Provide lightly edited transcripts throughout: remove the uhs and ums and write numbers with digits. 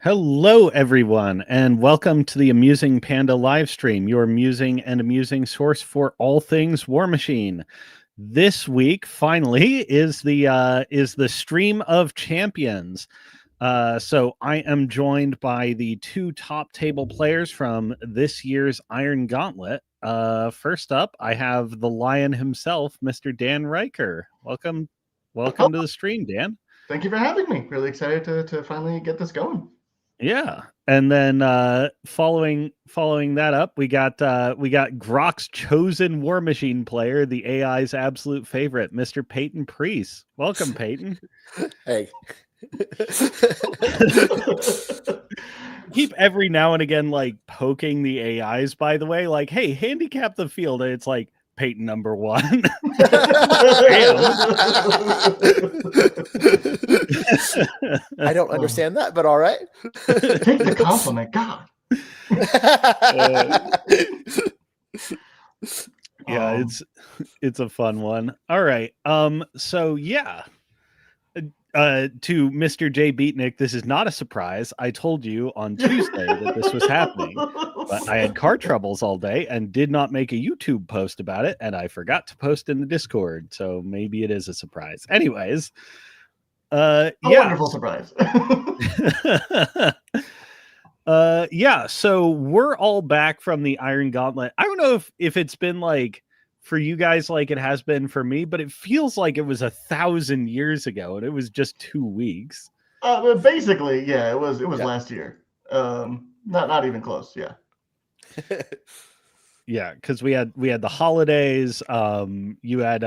Hello, everyone, and welcome to the Amusing Panda live stream, your amusing and amusing source for all things War Machine. This week, finally, is the stream of champions. So I am joined by the two top table players from this year's Iron Gauntlet. First up, I have the Lion himself, Mr. Dan Riker. Welcome to the stream, Dan. Thank you for having me. Really excited to finally get this going. Yeah. And then following that up, we got Grok's chosen War Machine player, the AI's absolute favorite, Mr. Peyton Preece. Welcome, Peyton. Hey. Keep every now and again poking the AIs, by the way, hey, handicap the field, and it's Peyton number one. I don't understand that, but all right. Take the compliment, God. Yeah, it's a fun one. All right. So yeah. To Mr. J. Beatnik, this is not a surprise. I told you on Tuesday that this was happening, but I had car troubles all day and did not make a YouTube post about it, and I forgot to post in the Discord, so maybe it is a surprise. Anyways, wonderful surprise. Yeah, so we're all back from the Iron Gauntlet. I don't know if it's been for you guys like it has been for me, but it feels like it was 1,000 years ago and it was just 2 weeks. Basically, yeah, it was last year. Not even close. Yeah. Yeah, because we had the holidays. You had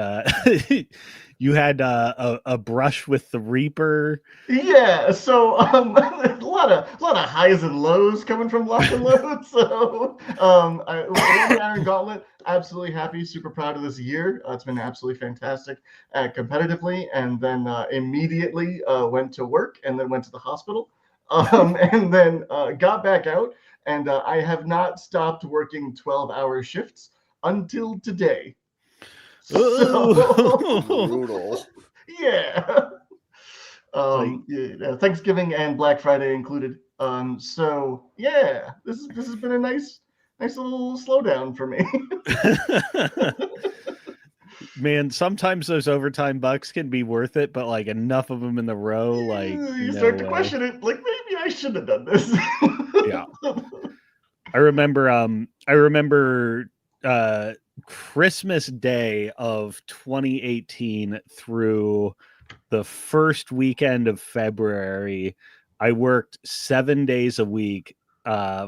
you had a brush with the Reaper. Yeah, so a lot of highs and lows coming from Lock and Load. So Iron Gauntlet, absolutely happy, super proud of this year. It's been absolutely fantastic competitively, and then immediately went to work, and then went to the hospital, and then got back out. And I have not stopped working 12-hour shifts until today. So, brutal. Yeah. Thanksgiving and Black Friday included. So yeah, this has been a nice little slowdown for me. Man, sometimes those overtime bucks can be worth it, but enough of them in the row, you start to question it. Maybe I should have done this. Yeah. I remember Christmas Day of 2018 through the first weekend of February. I worked 7 days a week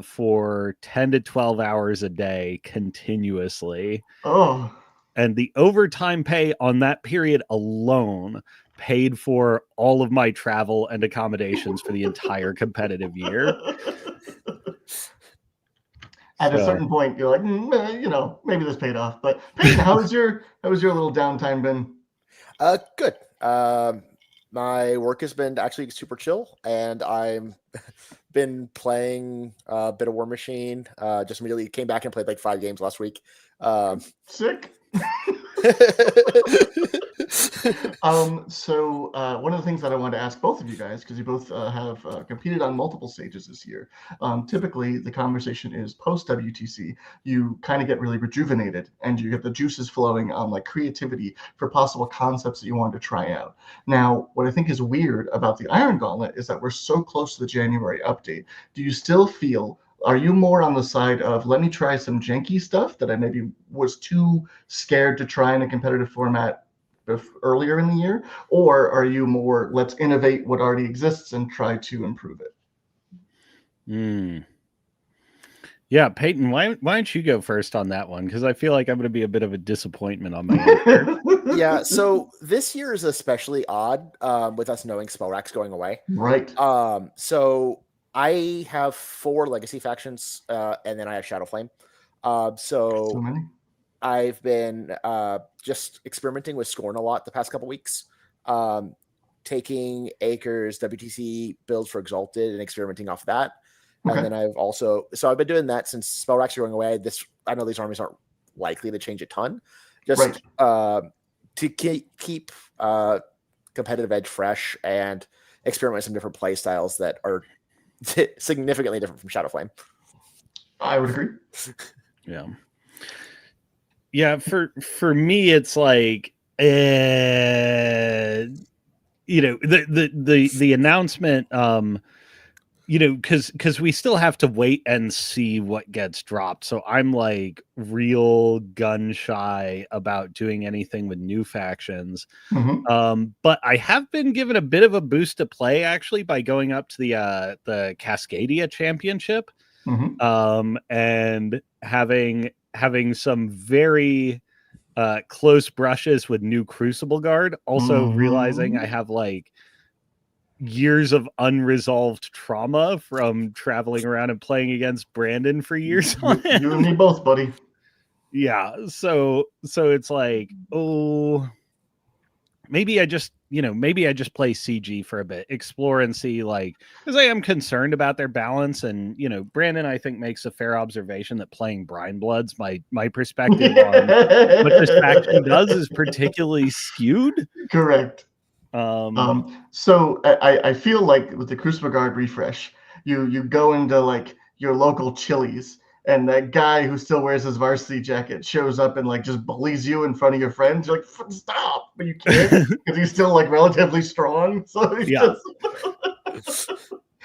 for 10 to 12 hours a day continuously. Oh. And the overtime pay on that period alone paid for all of my travel and accommodations for the entire competitive year. At a certain point, you're like, maybe this paid off. But Peyton, how was your little downtime been? Good. My work has been actually super chill, and I've been playing a bit of War Machine. Just immediately came back and played 5 games last week. Sick. So one of the things that I wanted to ask both of you guys, because you both have competed on multiple stages this year. Typically, the conversation is post WTC. You kind of get really rejuvenated, and you get the juices flowing on creativity for possible concepts that you want to try out. Now, what I think is weird about the Iron Gauntlet is that we're so close to the January update. Do you still feel? Are you more on the side of let me try some janky stuff that I maybe was too scared to try in a competitive format earlier in the year? Or are you more let's innovate what already exists and try to improve it? Yeah, Peyton, why don't you go first on that one? Because I feel like I'm going to be a bit of a disappointment on my answer. Yeah, so this year is especially odd with us knowing spell racks going away. Right. So I have 4 legacy factions, and then I have Shadowflame. So many. I've been just experimenting with Scorn a lot the past couple weeks, taking Acres WTC builds for Exalted and experimenting off of that. Okay. And then I've been doing that since spell racks are going away. I know these armies aren't likely to change a ton, just to keep competitive edge fresh and experiment with some different play styles that are significantly different from Shadowflame. I would agree. Yeah. Yeah, for me it's like the announcement because we still have to wait and see what gets dropped. So I'm like real gun shy about doing anything with new factions. But I have been given a bit of a boost to play actually by going up to the Cascadia Championship, and having some very close brushes with new Crucible Guard. Also realizing I have like years of unresolved trauma from traveling around and playing against Brandon for years. You and me both, buddy. Yeah. So it's like, oh, maybe I just play CG for a bit, explore and see, like, because I am concerned about their balance. And, Brandon, I think, makes a fair observation that playing Brine Bloods, my perspective on what this faction does is particularly skewed. Correct. So I feel like with the Crucible Guard refresh, you go into like your local Chili's, and that guy who still wears his varsity jacket shows up and like just bullies you in front of your friends. You're like, stop, but you can't because he's still like relatively strong. So he's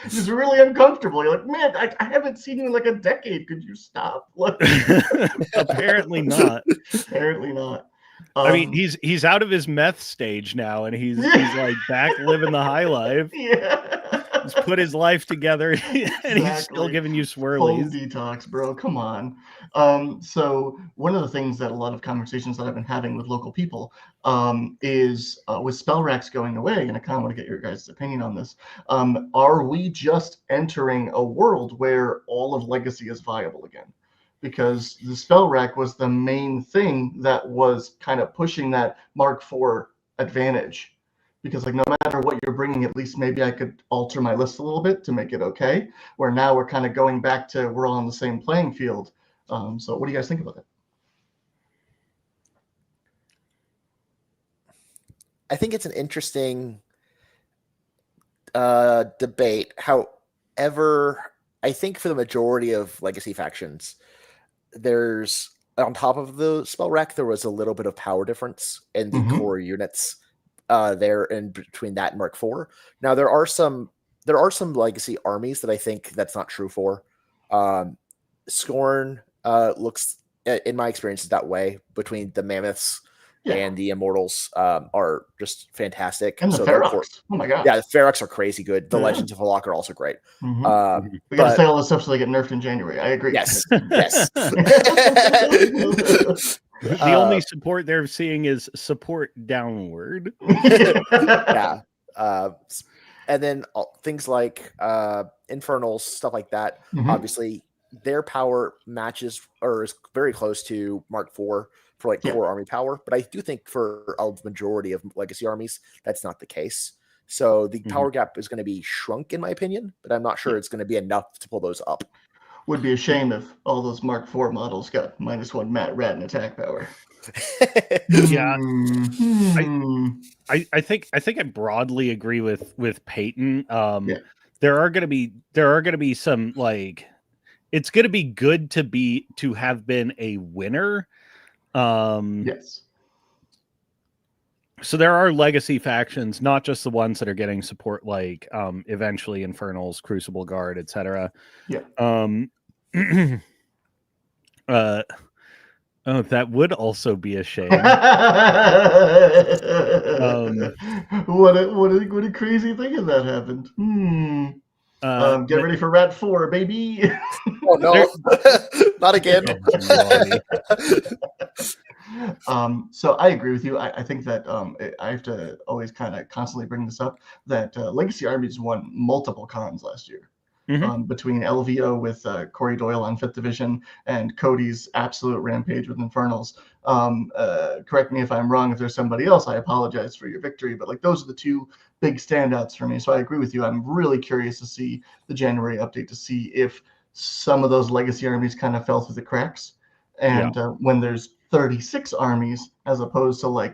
just really uncomfortable. You're like, man, I haven't seen you in like a decade. Could you stop? Apparently not. Apparently not. I mean, he's out of his meth stage now, and he's like back living the high life. Yeah. He's put his life together, and he's still giving you swirlies. Full detox, bro. Come on. So one of the things that a lot of conversations that I've been having with local people is with spell racks going away, and I kind of want to get your guys' opinion on this. Are we just entering a world where all of Legacy is viable again? Because the spell rack was the main thing that was kind of pushing that Mark IV advantage. Because like no matter what you're bringing, at least maybe I could alter my list a little bit to make it okay. Where now we're kind of going back to we're all on the same playing field. So what do you guys think about it? I think it's an interesting debate. However, I think for the majority of Legacy factions, there's on top of the spell rack, there was a little bit of power difference in the core units there in between that and Mark IV. Now there are some Legacy armies that I think that's not true for. Scorn looks, in my experience, that way between the Mammoths and the Immortals are just fantastic. And the Ferox. Oh my god. Yeah, the Ferox are crazy good. The Legends of Halak are also great. We got to say all this stuff so they get nerfed in January. I agree. Yes. Yes. The only support they're seeing is support downward. Yeah. And then things like Infernals, stuff like that. Obviously, their power matches or is very close to Mark IV for like core army power. But I do think for a majority of Legacy armies, that's not the case. So the power gap is going to be shrunk, in my opinion, but I'm not sure it's going to be enough to pull those up. Would be a shame if all those Mark IV models got -1 rat and attack power. Yeah, I think I broadly agree with Peyton. There are going to be some, like, it's going to be good to have been a winner. Yes. So there are Legacy factions, not just the ones that are getting support, like eventually Infernals, Crucible Guard, etc. Yeah. Oh, that would also be a shame. What a crazy thing if that happened. Get ready for Rat 4, baby. Oh no, not again. So I agree with you. I think that I have to always kind of constantly bring this up, that Legacy Armies won multiple cons last year. Between LVO with Corey Doyle on 5th Division and Cody's absolute rampage with Infernals. Correct me if I'm wrong. If there's somebody else, I apologize for your victory. But like those are the two big standouts for me. So I agree with you. I'm really curious to see the January update to see if some of those Legacy armies kind of fell through the cracks. And when there's 36 armies as opposed to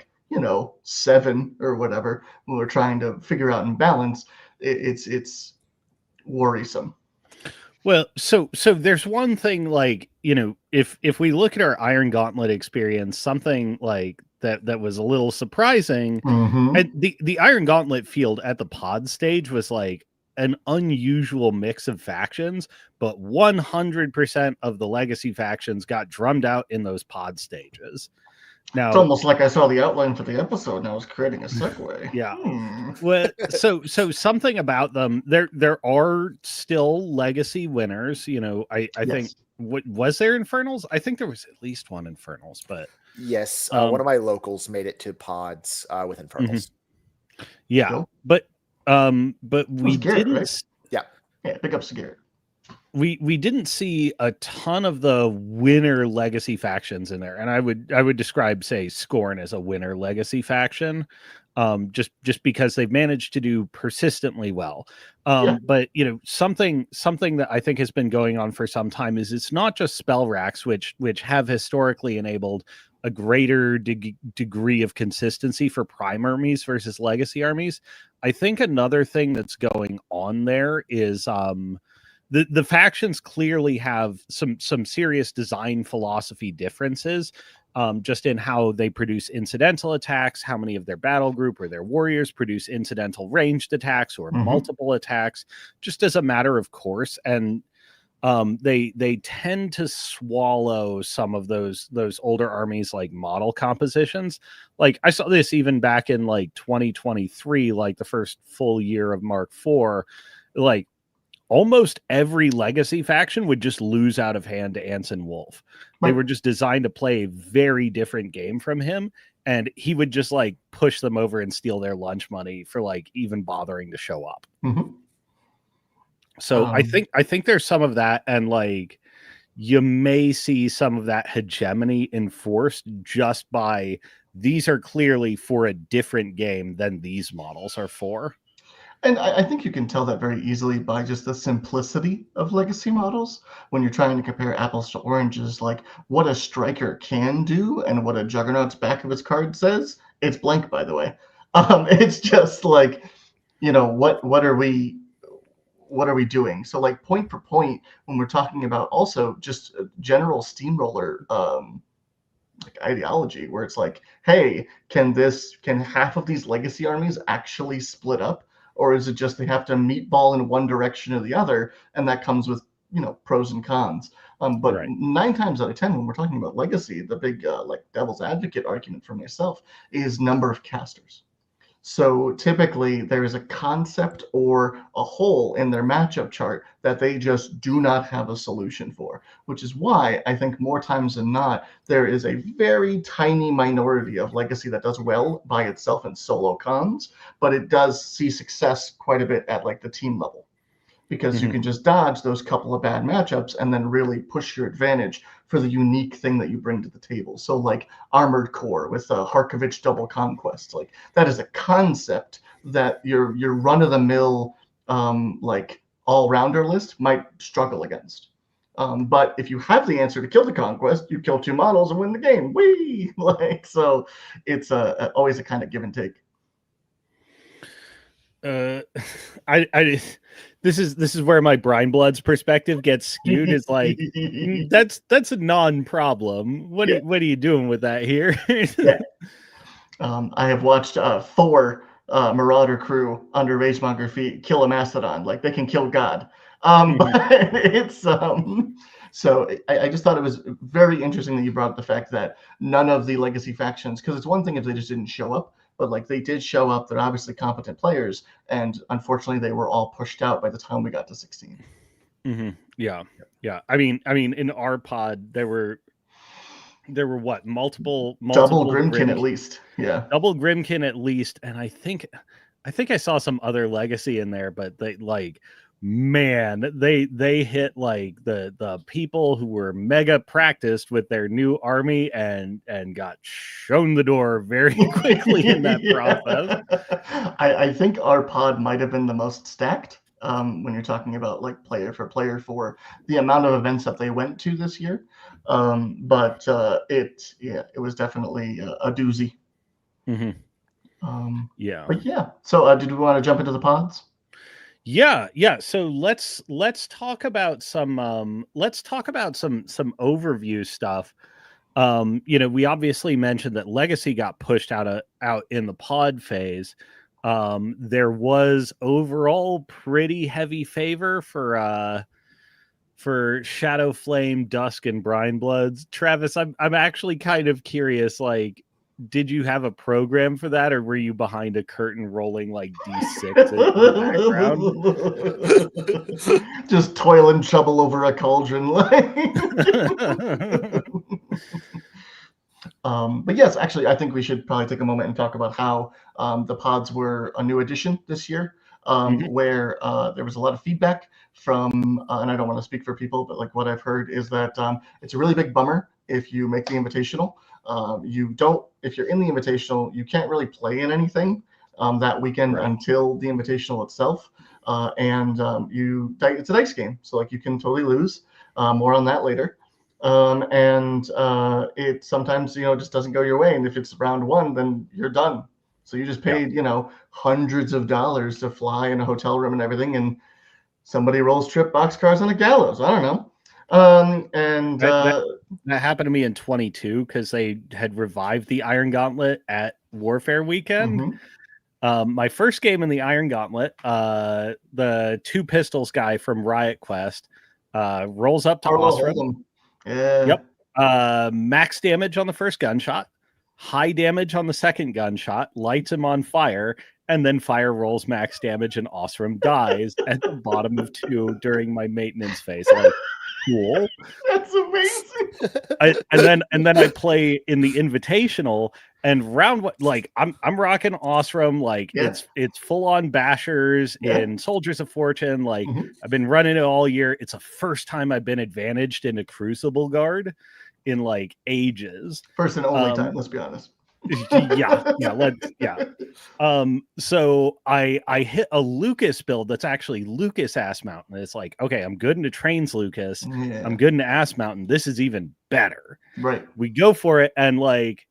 7 or whatever, when we're trying to figure out and balance, it's worrisome. Well, so there's one thing, like, if we look at our Iron Gauntlet experience, something like that was a little surprising. Mm-hmm. And the Iron Gauntlet field at the pod stage was like an unusual mix of factions, but 100% of the legacy factions got drummed out in those pod stages. It's Now, almost like I saw the outline for the episode and I was creating a segue. yeah. Well, so something about them, there are still legacy winners. I Yes. think, what was there Infernals? I think there was at least one Infernals, but Yes, one of my locals made it to pods with Infernals. yeah, Cool. but we Garrett, didn't. right? Yeah, big ups to Garrett. We didn't see a ton of the winner legacy factions in there, and I would describe, say, Scorn as a winner legacy faction, just because they've managed to do persistently well. But something that I think has been going on for some time is it's not just spell racks, which have historically enabled a greater degree of consistency for prime armies versus legacy armies. I think another thing that's going on there is the factions clearly have some serious design philosophy differences, just in how they produce incidental attacks, how many of their battle group or their warriors produce incidental ranged attacks or multiple attacks, just as a matter of course. And they tend to swallow some of those older armies like model compositions. Like I saw this even back in like 2023, like the first full year of Mark IV, like almost every legacy faction would just lose out of hand to Anson Wolf. They were just designed to play a very different game from him, and he would just like push them over and steal their lunch money for like even bothering to show up. So I think there's some of that, and like you may see some of that hegemony enforced just by these are clearly for a different game than these models are for. And I think you can tell that very easily by just the simplicity of legacy models when you're trying to compare apples to oranges, like what a striker can do and what a juggernaut's back of his card says. It's blank, by the way. It's just like, what are we doing? So like point for point, when we're talking about also just general steamroller like ideology, where it's like, hey, can half of these legacy armies actually split up? Or is it just they have to meatball in one direction or the other, and that comes with pros and cons. But Right. 9 times out of 10, when we're talking about legacy, the big like devil's advocate argument for myself is number of casters. So typically there is a concept or a hole in their matchup chart that they just do not have a solution for, which is why I think more times than not, there is a very tiny minority of legacy that does well by itself in solo cons, but it does see success quite a bit at like the team level, because you can just dodge those couple of bad matchups and then really push your advantage for the unique thing that you bring to the table. So like Armored Core with Harkovich Double Conquest, like that is a concept that your run-of-the-mill like all-rounder list might struggle against. But if you have the answer to kill the conquest, you kill 2 models and win the game. Whee! Like, so it's always a kind of give and take. This is where my Brine Blood's perspective gets skewed. Is like that's a non-problem. What are you doing with that here? Yeah. I have watched 4 Marauder crew under Ragemonger feet kill a Mastodon. Like they can kill God. But it's so I just thought it was very interesting that you brought up the fact that none of the legacy factions, because it's one thing if they just didn't show up, but like they did show up. They're obviously competent players, and unfortunately they were all pushed out by the time we got to 16. Yeah. I mean in our pod there were what, multiple double Grimkin at least. Yeah, double Grimkin at least, and I think I saw some other legacy in there, but they like, man, they hit like the people who were mega practiced with their new army and got shown the door very quickly in that process. I think our pod might have been the most stacked when you're talking about like player for the amount of events that they went to this year. But it was definitely a doozy. Yeah. But yeah. So did we want to jump into the pods? Yeah. So let's talk about some overview stuff. We obviously mentioned that Legacy got pushed out in the pod phase. There was overall pretty heavy favor for Shadow Flame, Dusk, and Brine Bloods. Travis, I'm actually kind of curious, like, did you have a program for that, or were you behind a curtain rolling like D6 in the background? Just toil and trouble over a cauldron. But yes, actually, I think we should probably take a moment and talk about how the pods were a new addition this year, where there was a lot of feedback from, and I don't want to speak for people, but like what I've heard is that it's a really big bummer if you make the Invitational. If you're in the Invitational, you can't really play in anything that weekend until the Invitational itself. It's a dice game, so like you can totally lose. More on that later. It sometimes, just doesn't go your way. And if it's round one, then you're done. So you just paid, hundreds of dollars to fly in a hotel room and everything. And somebody rolls trip boxcars on a gallows. I don't know. That happened to me in 22 because they had revived the Iron Gauntlet at Warfare Weekend. My first game in the Iron Gauntlet, the Two Pistols guy from Riot Quest rolls up to Osram. Yeah. Yep. Max damage on the first gunshot, high damage on the second gunshot, lights him on fire, and then fire rolls max damage and Osram dies at the bottom of 2 during my maintenance phase. Like, cool. That's amazing. And then I play in the Invitational, and I'm rocking Osram, like it's full on bashers in Soldiers of Fortune. Like I've been running it all year. It's the first time I've been advantaged in a Crucible Guard in like ages. First and only time, let's be honest. So I hit a Lucas build that's actually Lucas Ass Mountain. It's like, okay, I'm good into Trains Lucas. I'm good into Ass Mountain. This is even better. Right. We go for it, and like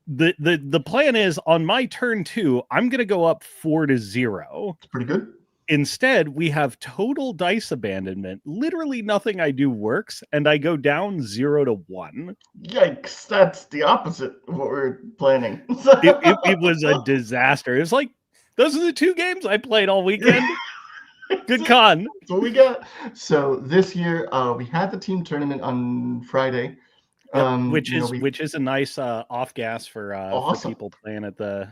the plan is on my turn 2, I'm gonna go up 4-0. It's pretty good. Instead, we have total dice abandonment. Literally nothing I do works, and I go down 0-1. Yikes! That's the opposite of what we're planning. It was a disaster. It was like, those are the 2 games I played all weekend. Good con. That's what we got. So this year, we had the team tournament on Friday, which is a nice off gas for people playing at the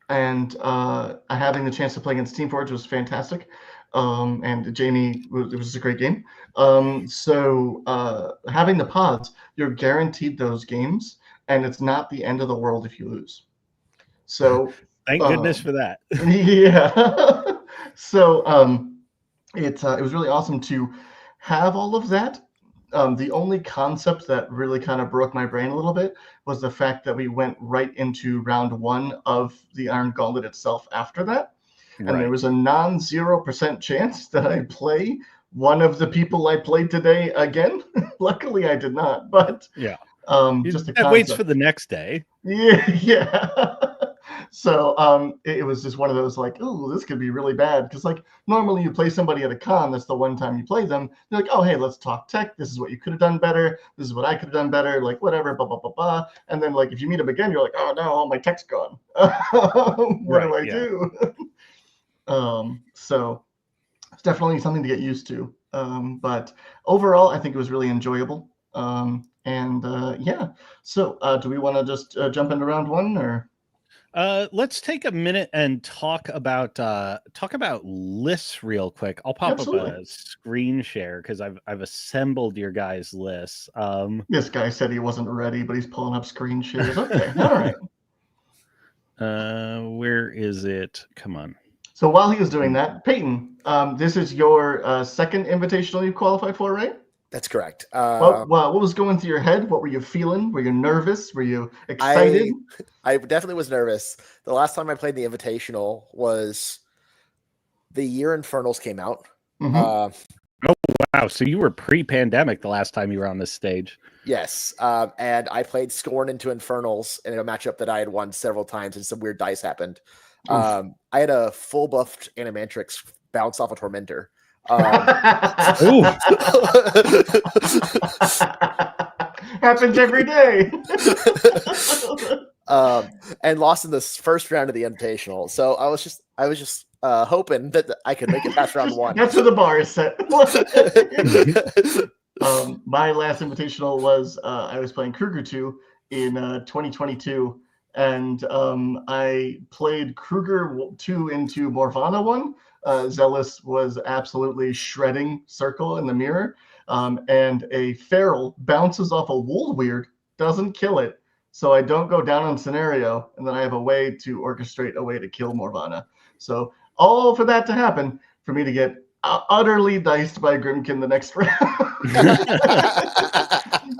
having the chance to play against Team Forge was fantastic. And Jamie, it was a great game. So having the pods, you're guaranteed those games, and it's not the end of the world if you lose. So thank goodness for that. Yeah. So it was really awesome to have all of that. The only concept that really kind of broke my brain a little bit was the fact that we went right into round 1 of the Iron Gauntlet itself after that. And there was a 0% chance that I play one of the people I played today again. Luckily, I did not. But just the concept. Waits for the next day. Yeah. So it was just one of those like, oh, this could be really bad. Because like normally you play somebody at a con, that's the one time you play them. They're like, oh, hey, let's talk tech. This is what you could have done better. This is what I could have done better. Like whatever, blah, blah, blah, blah. And then like if you meet them again, you're like, oh, no, all my tech's gone. What do I do? So it's definitely something to get used to. But overall, I think it was really enjoyable. So do we want to just jump into round 1 or? Let's take a minute and talk about lists real quick. I'll pop up a screen share because I've assembled your guys' lists. This guy said he wasn't ready, but he's pulling up screen shares. Okay, all right. Where is it? Come on. So while he was doing that, Peyton, this is your second invitational you qualified for, right? That's correct. What was going through your head? What were you feeling? Were you nervous? Were you excited? I definitely was nervous. The last time I played the Invitational was the year Infernals came out. Oh, wow. So you were pre-pandemic the last time you were on this stage. Yes. And I played Scorn into Infernals in a matchup that I had won several times, and some weird dice happened. I had a full buffed Animatrix bounce off a Tormentor. Happens every day. And lost in this first round of the Invitational. So I was just hoping that I could make it past round one. That's where the bar is set. My last Invitational was I was playing Kruger 2 in 2022, and I played Kruger 2 into Morvana 1. Zealous was absolutely shredding Circle in the mirror, and a Feral bounces off a Wool Weird, doesn't kill it, so I don't go down on scenario, and then I have a way to orchestrate a way to kill Morvana. So all for that to happen, for me to get utterly diced by Grimkin the next round.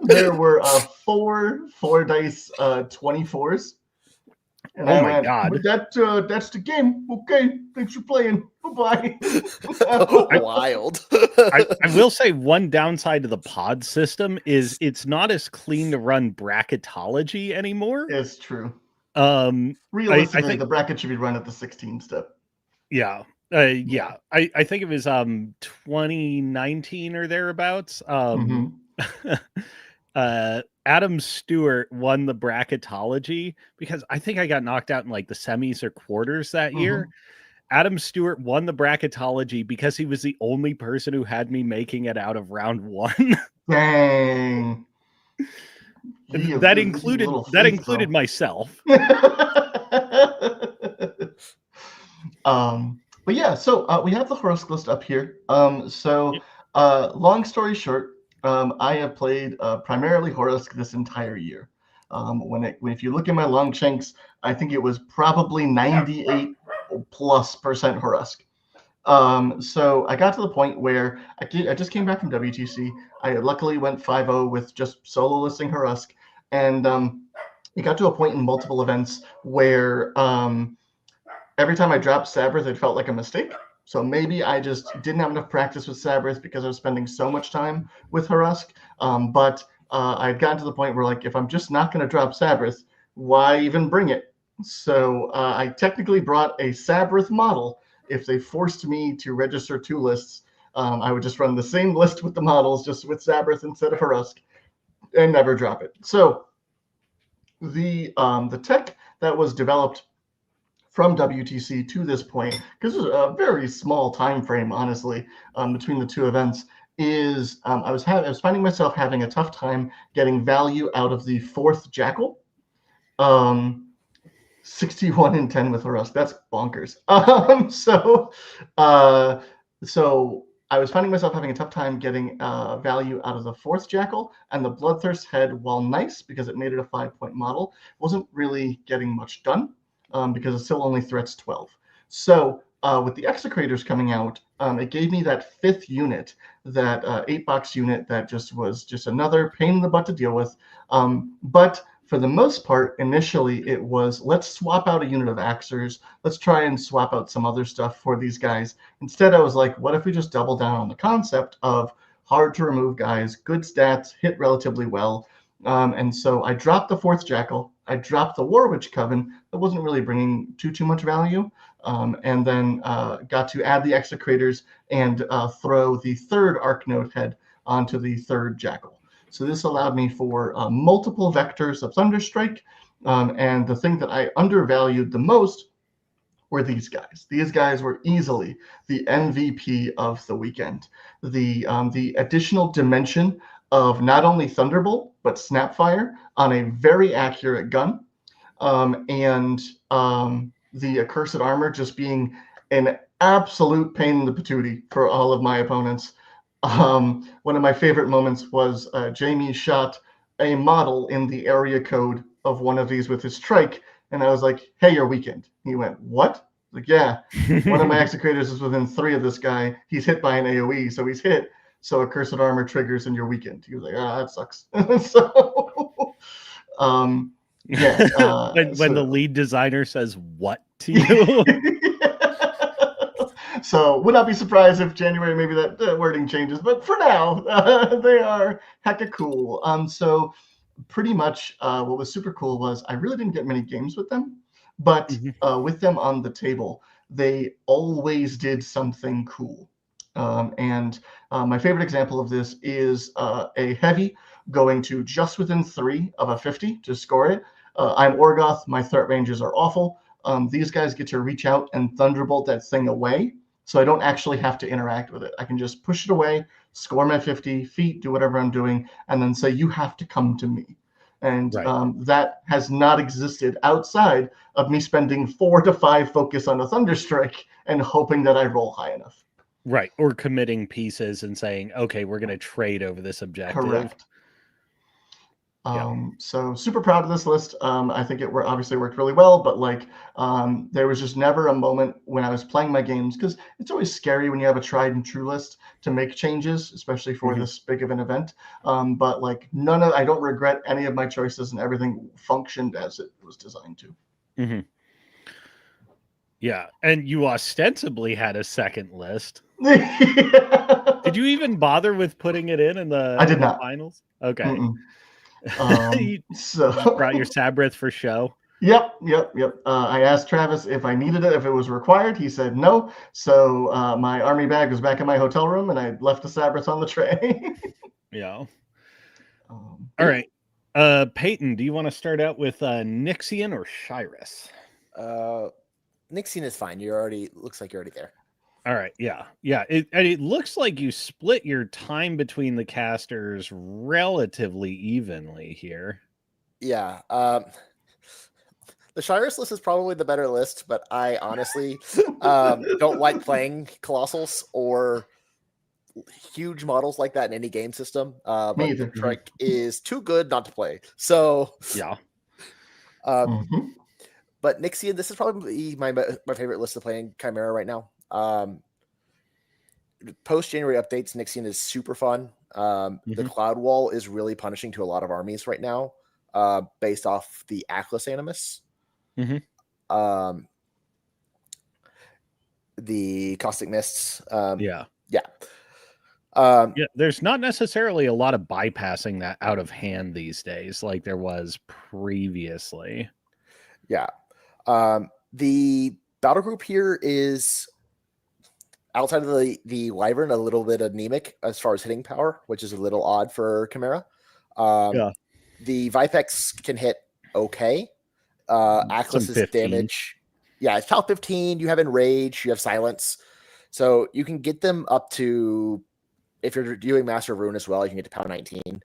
There were four dice 24s. And oh I my went, God. But that's the game. Okay, thanks for playing. Bye-bye. Wild. I will say one downside to the pod system is it's not as clean to run bracketology anymore. It's true. I Realistically, think the bracket should be run at the 16 step. Yeah. I think it was 2019 or thereabouts. Adam Stewart won the bracketology because I think I got knocked out in like the semis or quarters that year. Adam Stewart won the bracketology because he was the only person who had me making it out of round one. Dang. That included myself. But yeah, so we have the horoscope list up here. Long story short, I have played primarily Horus this entire year. If you look at my long shanks, I think it was probably 98+% Horus. So I got to the point where I just came back from WTC. I luckily went 5-0 with just solo listing Horus, and it got to a point in multiple events where every time I dropped Sabrith, it felt like a mistake. So maybe I just didn't have enough practice with Sabrith because I was spending so much time with Harusk. But I'd gotten to the point where, like, if I'm just not going to drop Sabrith, why even bring it? So I technically brought a Sabrith model. If they forced me to register 2 lists, I would just run the same list with the models, just with Sabrith instead of Harusk, and never drop it. So the tech that was developed from WTC to this point, because it's a very small time frame, honestly, between the 2 events, is I was finding myself having a tough time getting value out of the 4th Jackal. 61 and 10 with Harusk. That's bonkers. So I was finding myself having a tough time getting value out of the 4th Jackal, and the Bloodthirst head, while nice because it made it a 5-point model, wasn't really getting much done. Because it still only threats 12. So with the Execrators coming out, it gave me that 5th unit, that 8-box unit that was just another pain in the butt to deal with. But for the most part, initially it was, let's swap out a unit of Axers. Let's try and swap out some other stuff for these guys. Instead, I was like, what if we just double down on the concept of hard to remove guys, good stats, hit relatively well. And so I dropped the 4th Jackal. I dropped the Warwitch Coven that wasn't really bringing too much value, and then got to add the Execrators and throw the 3rd Arknote head onto the 3rd Jackal. So this allowed me for multiple vectors of Thunderstrike, and the thing that I undervalued the most were these guys. These guys were easily the MVP of the weekend. The additional dimension of not only Thunderbolt, but Snapfire on a very accurate gun, and the Accursed Armor just being an absolute pain in the patootie for all of my opponents. One of my favorite moments was Jamie shot a model in the area code of one of these with his trike, and I was like, hey, you're weakened. He went, what? Like, yeah, one of my Execrators is within 3 of this guy. He's hit by an AoE, so he's hit. So Accursed Armor triggers and you're weakened. He was like, that sucks. When the lead designer says what to you. So would not be surprised if January maybe that wording changes, but for now they are hecka cool. So pretty much what was super cool was I really didn't get many games with them. But with them on the table, they always did something cool. And my favorite example of this is a heavy going to just within 3 of a 50 to score it. I'm Orgoth. My threat ranges are awful. These guys get to reach out and thunderbolt that thing away, so I don't actually have to interact with it. I can just push it away, score my 50 feet, do whatever I'm doing, and then say, you have to come to me. And that has not existed outside of me spending 4 to 5 focus on a Thunderstrike and hoping that I roll high enough. Right. Or committing pieces and saying, okay, we're going to trade over this objective. Correct. So super proud of this list. I think it obviously worked really well, but like there was just never a moment when I was playing my games, because it's always scary when you have a tried and true list to make changes, especially for this big of an event. But like I don't regret any of my choices, and everything functioned as it was designed to. Yeah, and you ostensibly had a second list. Did you even bother with putting it in the I did not. finals? Okay. You brought your Sabrith for show. Yep. I asked Travis if I needed it, if it was required. He said no. So my army bag was back in my hotel room, and I left the Sabrith on the tray. Yeah. All right. Peyton, do you want to start out with Nixian or Shyrus? Nixian is fine. Looks like you're already there. All right. Yeah. It looks like you split your time between the casters relatively evenly here. Yeah. The Shyrus list is probably the better list, but I honestly don't like playing Colossals or huge models like that in any game system. But the trick is too good not to play. So yeah. But Nixian, this is probably my favorite list to play in Chimera right now. Post January updates, Nixian is super fun. The Cloud Wall is really punishing to a lot of armies right now, based off the Atlas Animus. The Caustic Mists. Yeah. There's not necessarily a lot of bypassing that out of hand these days, like there was previously. Yeah. The battle group here is outside of the Wyvern a little bit anemic as far as hitting power, which is a little odd for Chimera. The Vipex can hit okay. Atlas's damage. Yeah, it's top 15. You have Enrage, you have Silence. So you can get them up to, if you're doing Master of Ruin as well, you can get to power 19.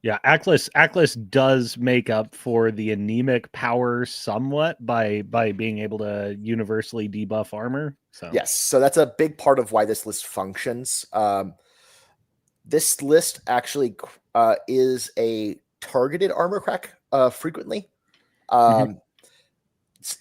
Yeah, Atlas does make up for the anemic power somewhat by being able to universally debuff armor. So yes, so that's a big part of why this list functions. This list actually is a targeted armor crack frequently.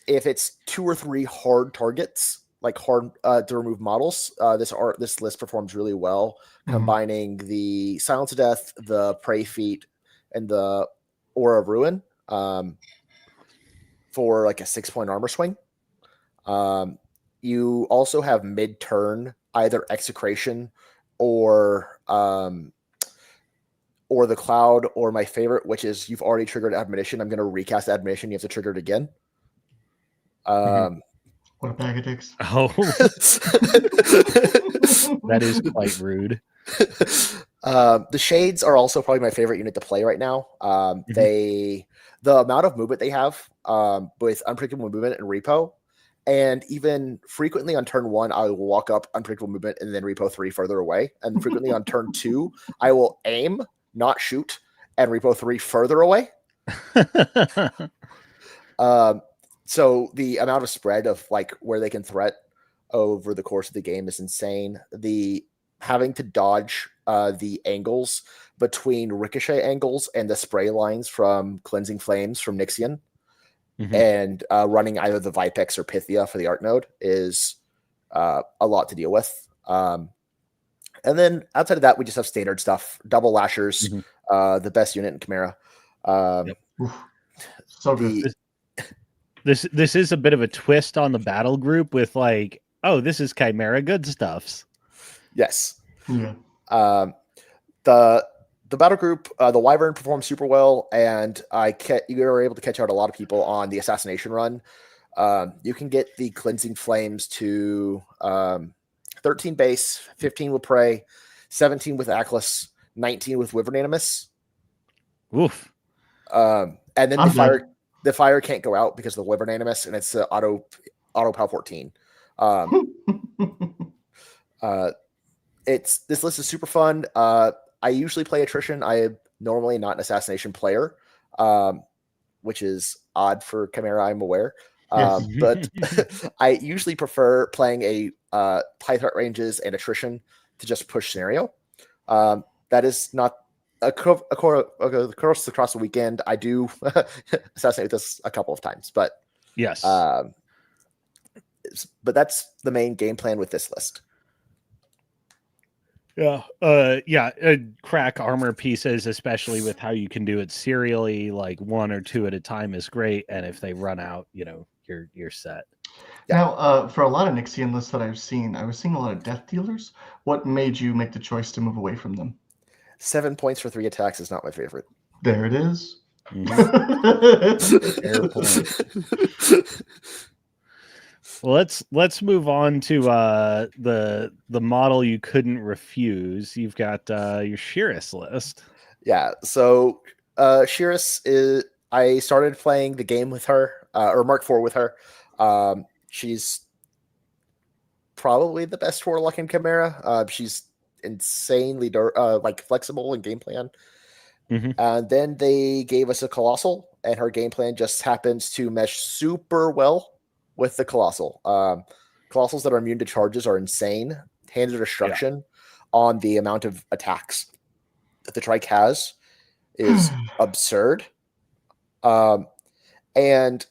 If it's 2 or 3 hard targets, like hard to remove models, this list performs really well, combining the Silence of Death, the Prey Feat, and the Aura of Ruin for like a 6-point armor swing. You also have mid-turn either Execration or the Cloud, or my favorite, which is you've already triggered Admonition. I'm going to recast Admonition. You have to trigger it again. What a bag of dicks. Oh, that is quite rude. The Shades are also probably my favorite unit to play right now. The amount of movement they have with Unpredictable Movement and Repo, and even frequently on turn 1, I will walk up Unpredictable Movement and then Repo 3 further away. And frequently on turn 2, I will aim, not shoot, and Repo 3 further away. So the amount of spread of like where they can threat over the course of the game is insane. The having to dodge the angles between ricochet angles and the spray lines from Cleansing Flames from Nixian, and running either the Vipex or Pythia for the Art Node is a lot to deal with. And then outside of that, we just have standard stuff. Double Lashers, the best unit in Chimera. So good. This is a bit of a twist on the battle group with like, oh, this is Chimera good stuffs. Yes. Yeah. The the battle group, the Wyvern performed super well, and you were able to catch out a lot of people on the assassination run. You can get the cleansing flames to 13 base, 15 with Prey, 17 with Atlas, 19 with Wyvern Animus. Oof. And then the fire can't go out because of the Wyvern Animus, and it's auto POW 14. This list is super fun. I usually play attrition. I am normally not an assassination player, which is odd for Chimera, I'm aware. Yes. But I usually prefer playing a high threat ranges and attrition to just push scenario. That is not across the weekend. I do assassinate this a couple of times, but yes. But that's the main game plan with this list. Yeah. Crack armor pieces, especially with how you can do it serially, like 1 or 2 at a time, is great. And if they run out, you're set. Yeah. Now, for a lot of Nixian lists that I've seen, I was seeing a lot of death dealers. What made you make the choice to move away from them? 7 points for 3 attacks is not my favorite. There it is. Fair point. Well, let's move on to the model you couldn't refuse. You've got your Sheerus list. Yeah, so Sheerus is. I started playing the game with her, or Mark IV with her. She's probably the best Warlock in Chimera. She's insanely flexible in game plan. Mm-hmm. And then they gave us a Colossal, and her game plan just happens to mesh super well with the Colossal. Colossals that are immune to charges are insane. Hand of Destruction on the amount of attacks that the Trike has is absurd. And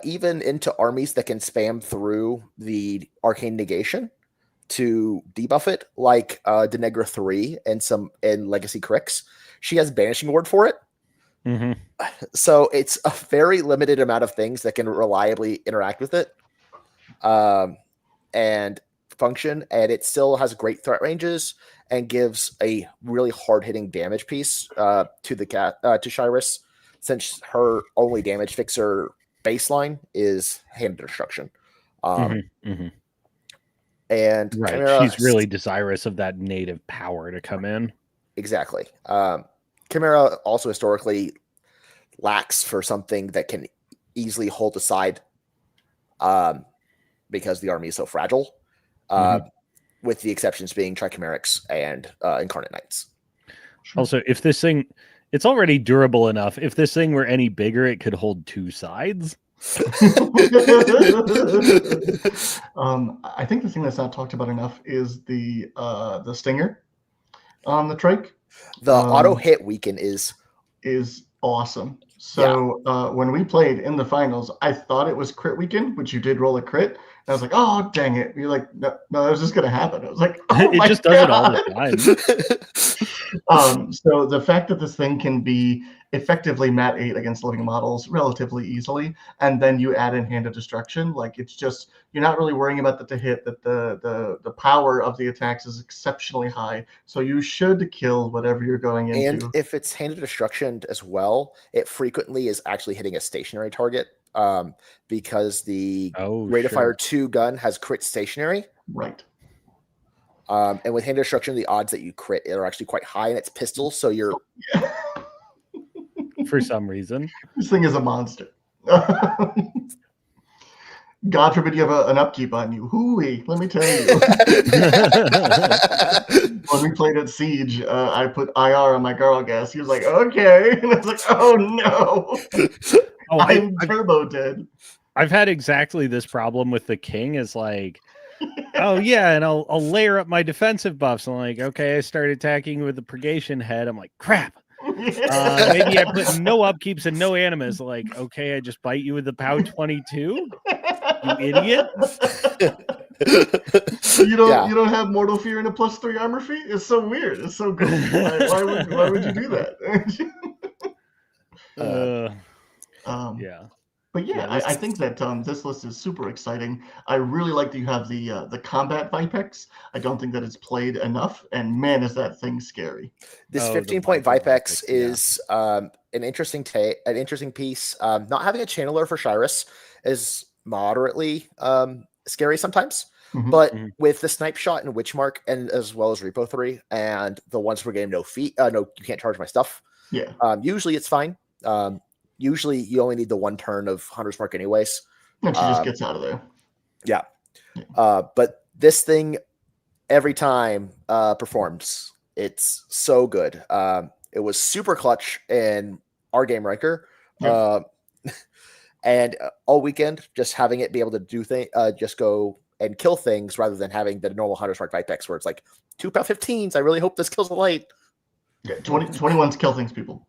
even into armies that can spam through the Arcane Negation to debuff it, like Denegra 3 and Legacy Crix, she has Banishing Ward for it. Mm-hmm. So it's a very limited amount of things that can reliably interact with it and function, and it still has great threat ranges and gives a really hard-hitting damage piece to Sheerus, since her only damage fixer baseline is Hand of Destruction. And right, Chimera, she's really desirous of that native power to come in. Exactly. Chimera also historically lacks for something that can easily hold aside because the army is so fragile, with the exceptions being Trichimerics and Incarnate Knights. Also, if this thing, it's already durable enough. If this thing were any bigger, it could hold 2 sides. I think the thing that's not talked about enough is the stinger on the Trike. The auto hit weaken is awesome. So when we played in the finals, I thought it was crit weaken, which you did roll a crit. And I was like, oh, dang it. You're like, no, that was just going to happen. I was like, oh, it just does it all the time. So the fact that this thing can be effectively mat 8 against living models relatively easily, and then you add in Hand of Destruction, like it's just, you're not really worrying about the hit, that the power of the attacks is exceptionally high. So you should kill whatever you're going into. And if it's Hand of Destruction as well, it frequently is actually hitting a stationary target, because the Rate of Fire 2 gun has crit stationary. Right. And with Hand of Destruction, the odds that you crit are actually quite high, and it's pistol, so you're... For some reason. This thing is a monster. God forbid you have an upkeep on you. Hooey, let me tell you. When we played at Siege, I put IR on my Garl gas. He was like, okay. And I was like, oh no. I'm turbo dead. I've had exactly this problem with the King. Is like, oh yeah, and I'll layer up my defensive buffs. I'm like, okay, I start attacking with the Purgation Head. I'm like, crap. Maybe I put no upkeeps and no animas. Like, okay, I just bite you with the POW 22. You idiot. You don't have Mortal Fear and a +3 armor feat? It's so weird. It's so good. Why would you do that? Yeah. But yeah, I think that this list is super exciting. I really like that you have the combat Vipex. I don't think that it's played enough, and man, is that thing scary. This Oh, the 15-point Viper Vipex Vipex, yeah. is an interesting piece. Not having a channeler for Shirus is moderately scary sometimes, Mhm. but Mhm. with the snipe shot and Witchmark, and as well as Repo 3, and the once per game no you can't charge my stuff. Yeah. Usually it's fine. Usually you only need the one turn of Hunter's Mark anyways. And she just gets out of there. Yeah. Yeah. But this thing every time performs. It's so good. It was super clutch in our game Riker. Yeah. And all weekend, just having it be able to do things, just go and kill things rather than having the normal Hunter's Mark Vipex where it's like 2 pound 15s. I really hope this kills the light. Yeah, 21's kill things, people.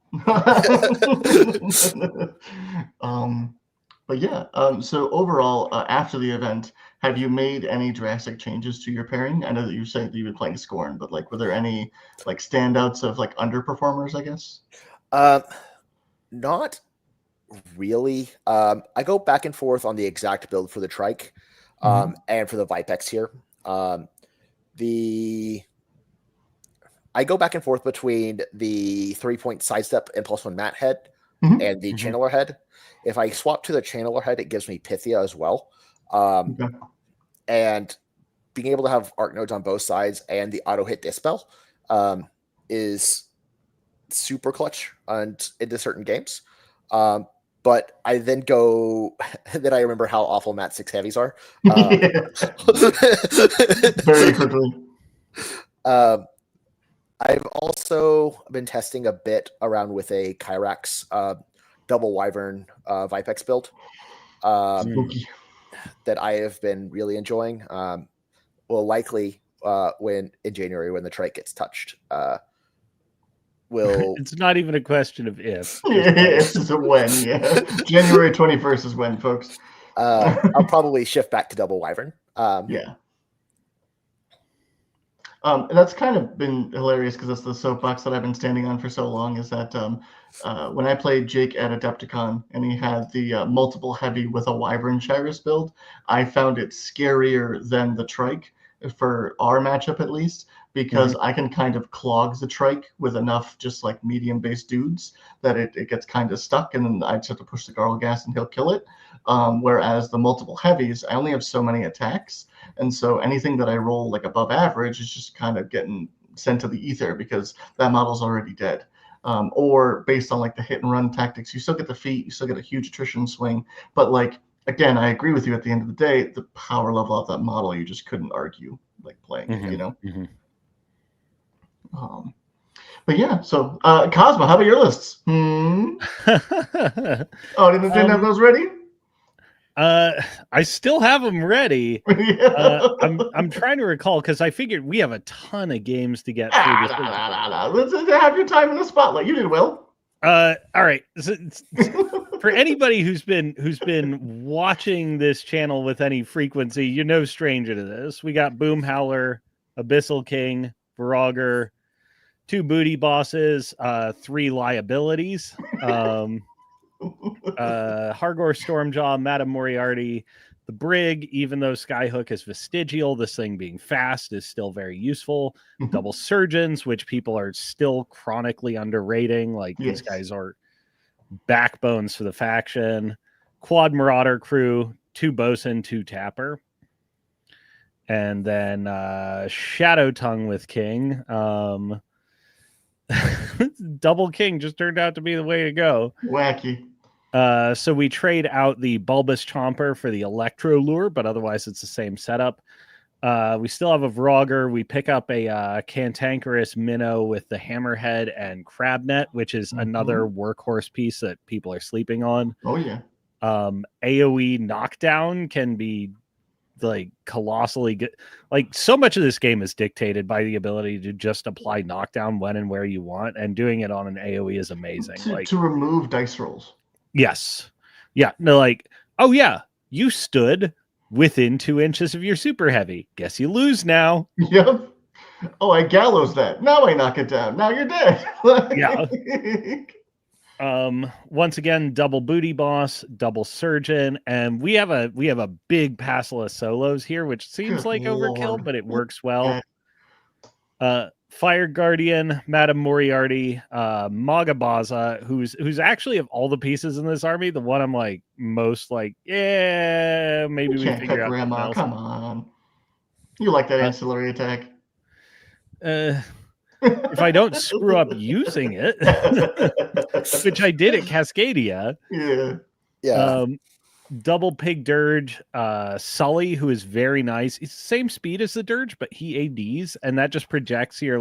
But yeah, so overall, after the event, have you made any drastic changes to your pairing? I know that you said that you've been playing Scorn, but like, were there any like standouts of like underperformers, I guess? Not really. I go back and forth on the exact build for the Trike and for the Vipex here. I go back and forth between the 3-point sidestep and +1 mat head and the channeler head. If I swap to the channeler head, it gives me Pythia as well. And being able to have arc nodes on both sides and the auto hit dispel is super clutch into certain games. But I then go, then I remember how awful Mat 6 heavies are. Very quickly. I've also been testing a bit around with a Kyrax double Wyvern Vipex build that I have been really enjoying. Will likely when in January when the Trike gets touched. It's not even a question of if. It's just a when. Yeah, January 21st is when, folks. I'll probably shift back to double Wyvern. Yeah. That's kind of been hilarious because that's the soapbox that I've been standing on for so long. Is that when I played Jake at Adepticon and he had the multiple heavy with a Wyvern Shirus build, I found it scarier than the Trike for our matchup at least, because I can kind of clog the Trike with enough just like medium based dudes that it gets kind of stuck, and then I just have to push the Garl gas and he'll kill it. Whereas the multiple heavies, I only have so many attacks. And so anything that I roll like above average is just kind of getting sent to the ether because that model's already dead. Or based on like the hit and run tactics, you still get the feat, you still get a huge attrition swing. But like, again, I agree with you at the end of the day, the power level of that model, you just couldn't argue like playing it, you know? But yeah, so Cosmo, how about your lists? Oh, didn't have those ready? I still have them ready. I'm trying to recall because I figured we have a ton of games to get through. Let's have your time in the spotlight. You did well. All right. For anybody who's been watching this channel with any frequency, you're no stranger to this. We got Boom Howler, Abyssal King, Virager, 2 booty bosses, 3 liabilities. Hargor Stormjaw, Madame Moriarty, the Brig. Even though Skyhook is vestigial, this thing being fast is still very useful. Double Surgeons, which people are still chronically underrating. Like these guys are backbones for the faction. Quad Marauder crew, 2 Bosun, 2 Tapper. And then Shadow Tongue with King. Double King just turned out to be the way to go. Wacky. So we trade out the Bulbous Chomper for the Electro Lure, but otherwise it's the same setup. We still have a Virager. We pick up a Cantankerous Minnow with the Hammerhead and Crabnet, which is another workhorse piece that people are sleeping on. Oh, yeah. AoE knockdown can be like colossally good. Like so much of this game is dictated by the ability to just apply knockdown when and where you want, and doing it on an AoE is amazing. To remove dice rolls. Yes. Yeah. No, like, oh yeah, you stood within 2 inches of your super heavy. Guess you lose now. Yep. Oh, I gallows that. Now I knock it down. Now you're dead. Yeah. Once again, double booty boss, double surgeon, and we have a big passel of solos here, which seems Good like overkill, Lord. but it works well. Okay. Fire Guardian, Madame Moriarty, Magabaza, who's actually of all the pieces in this army, the one I'm like most like, yeah, maybe You we can't figure cut out something Grandma. else. Come on. You like that ancillary attack. If I don't screw up using it, which I did at Cascadia. Yeah. Double pig dirge, Sully, who is very nice. It's the same speed as the dirge, but he ADs, and that just projects your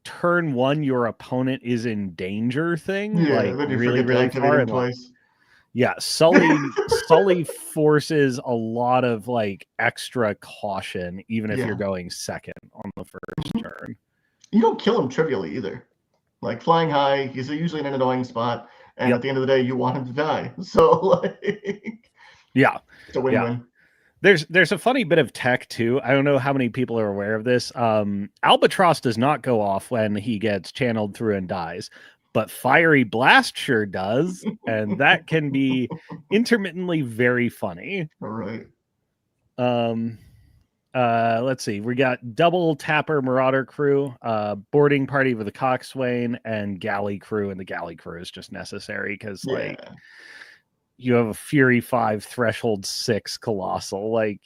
turn one, your opponent is in danger thing. Yeah, like then you really, forget to really activate far. him And like, twice. yeah, Sully forces a lot of like extra caution, even if Yeah. you're going second on the first turn. You don't kill him trivially either. Like flying high, he's usually in an annoying spot, and at the end of the day, you want him to die. So like, yeah, it's a win-win. There's a funny bit of tech too. I don't know how many people are aware of this. Albatross does not go off when he gets channeled through and dies, but Fiery Blast sure does, and that can be intermittently very funny. All right. Let's see. We got double tapper Marauder crew, boarding party with the coxswain, and galley crew, and the galley crew is just necessary because like you have a Fury 5 threshold 6 colossal. Like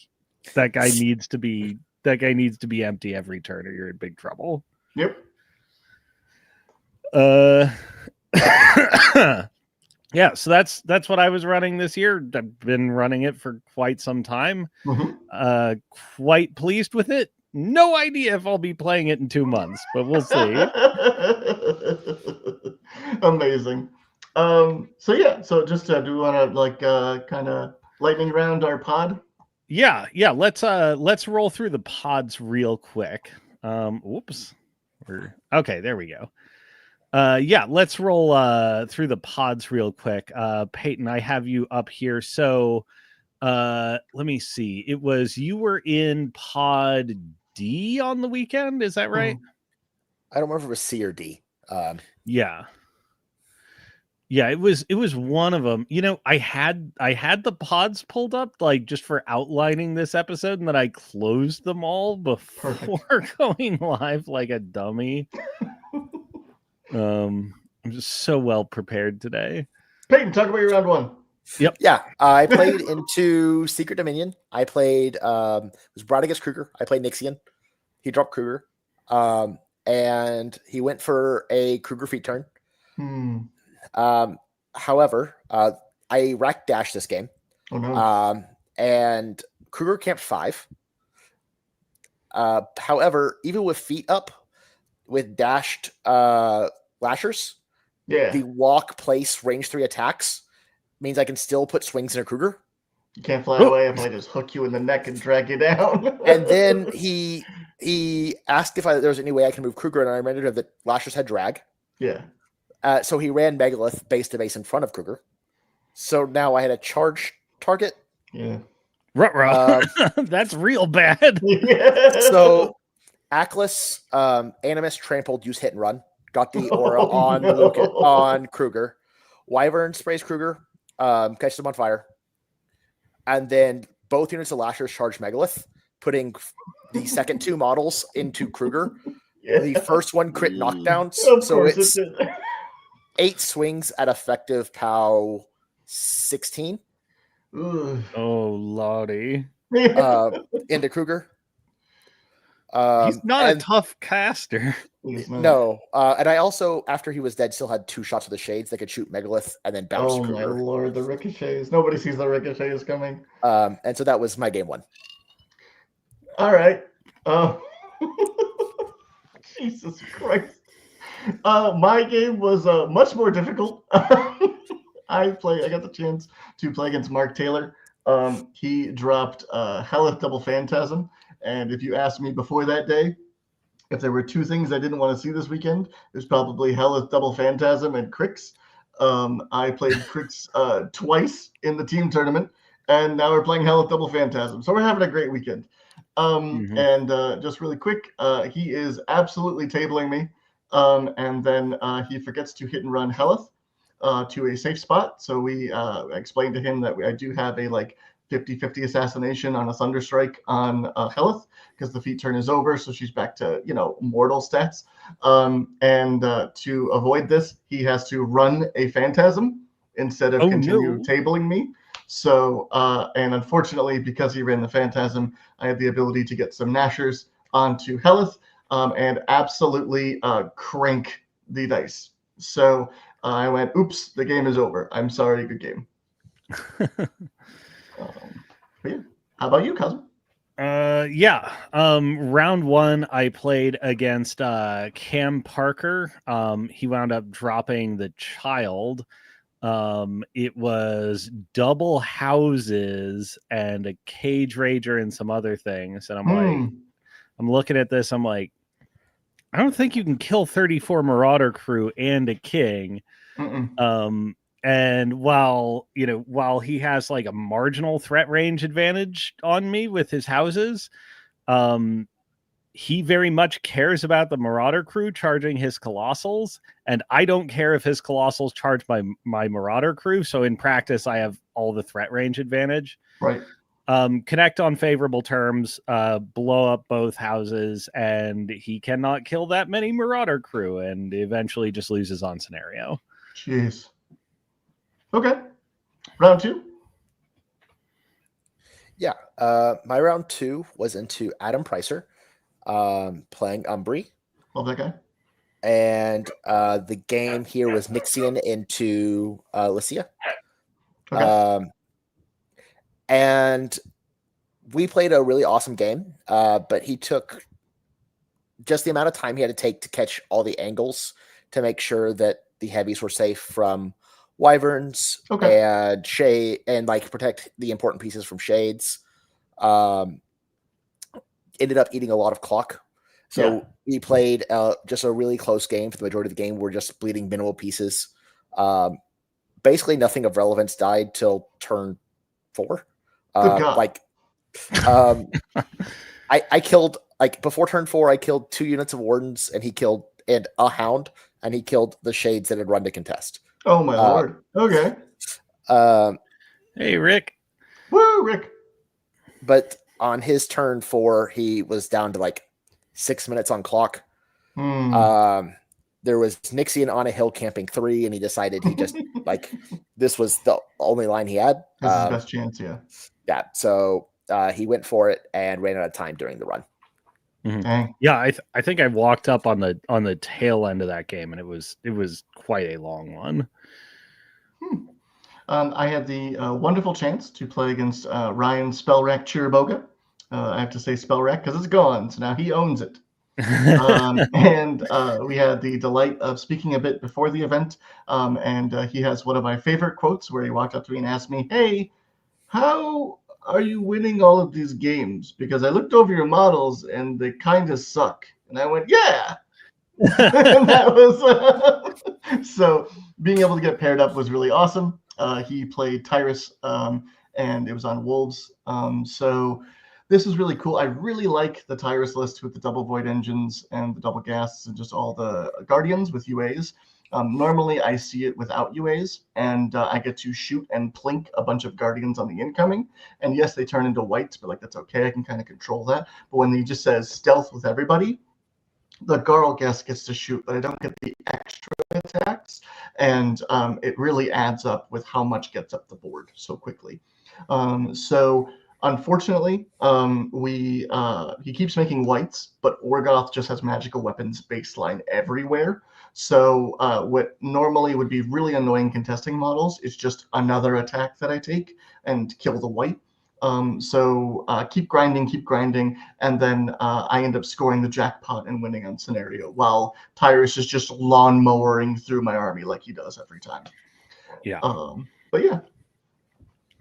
that guy needs to be empty every turn or you're in big trouble. Yep. Yeah, so that's what I was running this year. I've been running it for quite some time. Mm-hmm. Quite pleased with it. No idea if I'll be playing it in 2 months, but we'll see. Amazing. So just do we want to like kind of lightning round our pod? Yeah. Let's roll through the pods real quick. Oops. Okay, there we go. Let's roll through the pods real quick. Peyton, I have you up here. So let me see. You were in pod D on the weekend, is that right? I don't remember if it was C or D. Yeah, it was one of them. You know, I had the pods pulled up like just for outlining this episode, and then I closed them all before going live like a dummy. I'm just so well prepared today. Peyton, talk about your round one. Yep. Yeah, I played into Secret Dominion. I played it was Brad against Kruger. I played Nixian. He dropped Kruger. And he went for a Kruger feat turn. However, I rack dashed this game. Oh no. And Kruger camped 5. However, even with feet up, with dashed lashers, the walk place range 3 attacks means I can still put swings in a Kruger. You can't fly away if I just hook you in the neck and drag you down. And then he asked if there was any way I can move Kruger, and I reminded him that lashers had drag. Yeah. So he ran Megalith base to base in front of Kruger. So now I had a charge target. Yeah. That's real bad. Yeah. So Aklis, Animus, Trampled, use hit and run. Got the aura on Kruger. Wyvern sprays Kruger, catches him on fire. And then both units of Lashers charge Megalith, putting the second 2 models into Kruger. Yeah. The first one crit knockdowns. So it's 8 swings at effective POW 16. Ugh. Oh, lordy. Into Kruger. He's not a tough caster. No. And I also, after he was dead, still had 2 shots of the shades that could shoot Megalith and then bounce Kruger. Oh my lord, the ricochets. Nobody sees the ricochets coming. And so that was my game 1. All right. Jesus Christ. My game was much more difficult. I got the chance to play against Mark Taylor. He dropped Helith Double Phantasm. And if you asked me before that day, if there were 2 things I didn't want to see this weekend, it was probably Helith Double Phantasm and Crix. I played Crix twice in the team tournament, and now we're playing Helith Double Phantasm. So we're having a great weekend. And just really quick, he is absolutely tabling me. And then he forgets to hit and run Helith to a safe spot. So we explained to him that I do have a like 50-50 assassination on a Thunderstrike on Helith because the feat turn is over. So she's back to, mortal stats. And to avoid this, he has to run a Phantasm instead of continue tabling me. So, and unfortunately, because he ran the Phantasm, I had the ability to get some Nashers onto Helith and absolutely crank the dice. So I went, oops, the game is over. I'm sorry, good game. But yeah. How about you, cousin? Round one, I played against Cam Parker. He wound up dropping the child. It was double houses and a cage rager and some other things. And I'm like, I'm looking at this. I'm like, I don't think you can kill 34 Marauder crew and a king. And while he has like a marginal threat range advantage on me with his houses, he very much cares about the Marauder crew charging his Colossals, and I don't care if his Colossals charge my Marauder crew. So in practice, I have all the threat range advantage. Right. Connect on favorable terms, blow up both houses, and he cannot kill that many Marauder crew, and eventually just loses on scenario. Jeez. Okay. Round two. Yeah. My round two was into Adam Pricer, playing Umbri. Love that guy. And the game here was Nixian into Lycia. Okay. And we played a really awesome game, but he took just the amount of time he had to take to catch all the angles to make sure that the heavies were safe from wyverns and shade and like protect the important pieces from shades. Ended up eating a lot of clock. So we played just a really close game for the majority of the game. We're just bleeding minimal pieces. Basically nothing of relevance died till turn 4. I killed, like, before turn 4, I killed 2 units of wardens, and a hound, and he killed the shades that had run to contest. Oh my lord. Okay. Hey, Rick. Woo, Rick. But on his turn 4, he was down to like 6 minutes on clock. There was Nixian on a hill camping 3, and he decided he just like this was the only line he had. This is his best chance, yeah. Yeah, so he went for it and ran out of time during the run. Yeah, I think I walked up on the tail end of that game, and it was quite a long one. I had the wonderful chance to play against Ryan Spellrack Chiriboga. I have to say Spellrack because it's gone, so now he owns it. And we had the delight of speaking a bit before the event, and he has one of my favorite quotes where he walked up to me and asked me, "Hey, how are you winning all of these games? Because I looked over your models and they kind of suck." And I went, "Yeah." And that was so being able to get paired up was really awesome. He played Tyrus, and it was on Wolves. So this is really cool. I really like the Tyrus list with the double void engines and the double gas and just all the guardians with UAs. Normally I see it without UAs, and I get to shoot and plink a bunch of guardians on the incoming. And yes, they turn into whites, but like that's okay. I can kind of control that. But when he just says stealth with everybody, the Garl guest gets to shoot, but I don't get the extra attacks. And it really adds up with how much gets up the board so quickly. So unfortunately, he keeps making whites, but Orgoth just has magical weapons baseline everywhere. So what normally would be really annoying contesting models is just another attack that I take and kill the white. So keep grinding, and then I end up scoring the jackpot and winning on scenario, while Tyrus is just lawn mowering through my army like he does every time. Yeah. But yeah.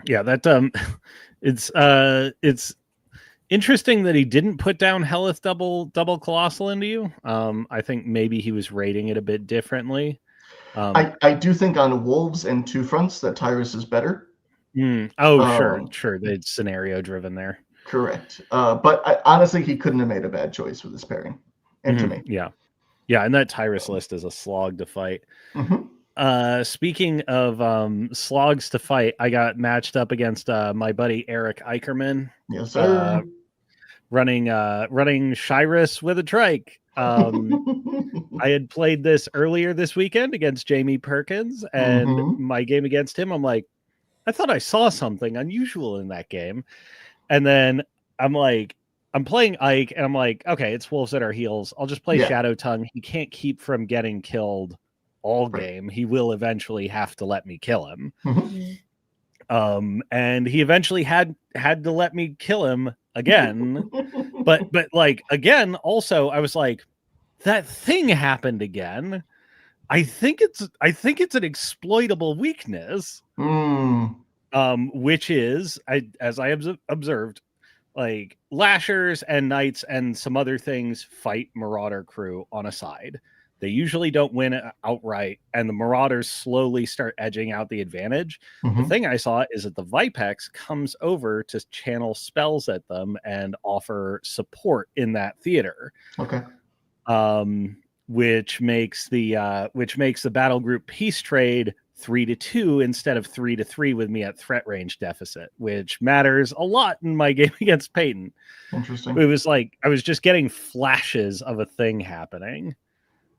Yeah, that it's interesting that he didn't put down Helith double colossal into you. I think maybe he was rating it a bit differently. I do think on Wolves and Two Fronts that Tyrus is better. Sure. It's scenario driven there. Correct. But honestly, he couldn't have made a bad choice with this pairing. And to me. Yeah. Yeah, and that Tyrus list is a slog to fight. Speaking of slogs to fight, I got matched up against my buddy Eric Eicherman. Yes, sir. Running Shyrus with a trike. I had played this earlier this weekend against Jamie Perkins, and my game against him, I'm like, I thought I saw something unusual in that game. And then I'm playing Ike, and I'm like, okay, it's wolves at our heels. I'll just play Shadow Tongue. He can't keep from getting killed all game. He will eventually have to let me kill him. And he eventually had to let me kill him again. but like again, also I was like, that thing happened again. I think it's an exploitable weakness. Which is, as I observed, like Lashers and Knights and some other things fight Marauder crew on a side. They usually don't win outright, and the Marauders slowly start edging out the advantage. The thing I saw is that the Vipex comes over to channel spells at them and offer support in that theater. Okay. Which makes the battle group peace trade 3-2 instead of 3-3 with me at threat range deficit, which matters a lot in my game against Peyton. Interesting. It was like I was just getting flashes of a thing happening.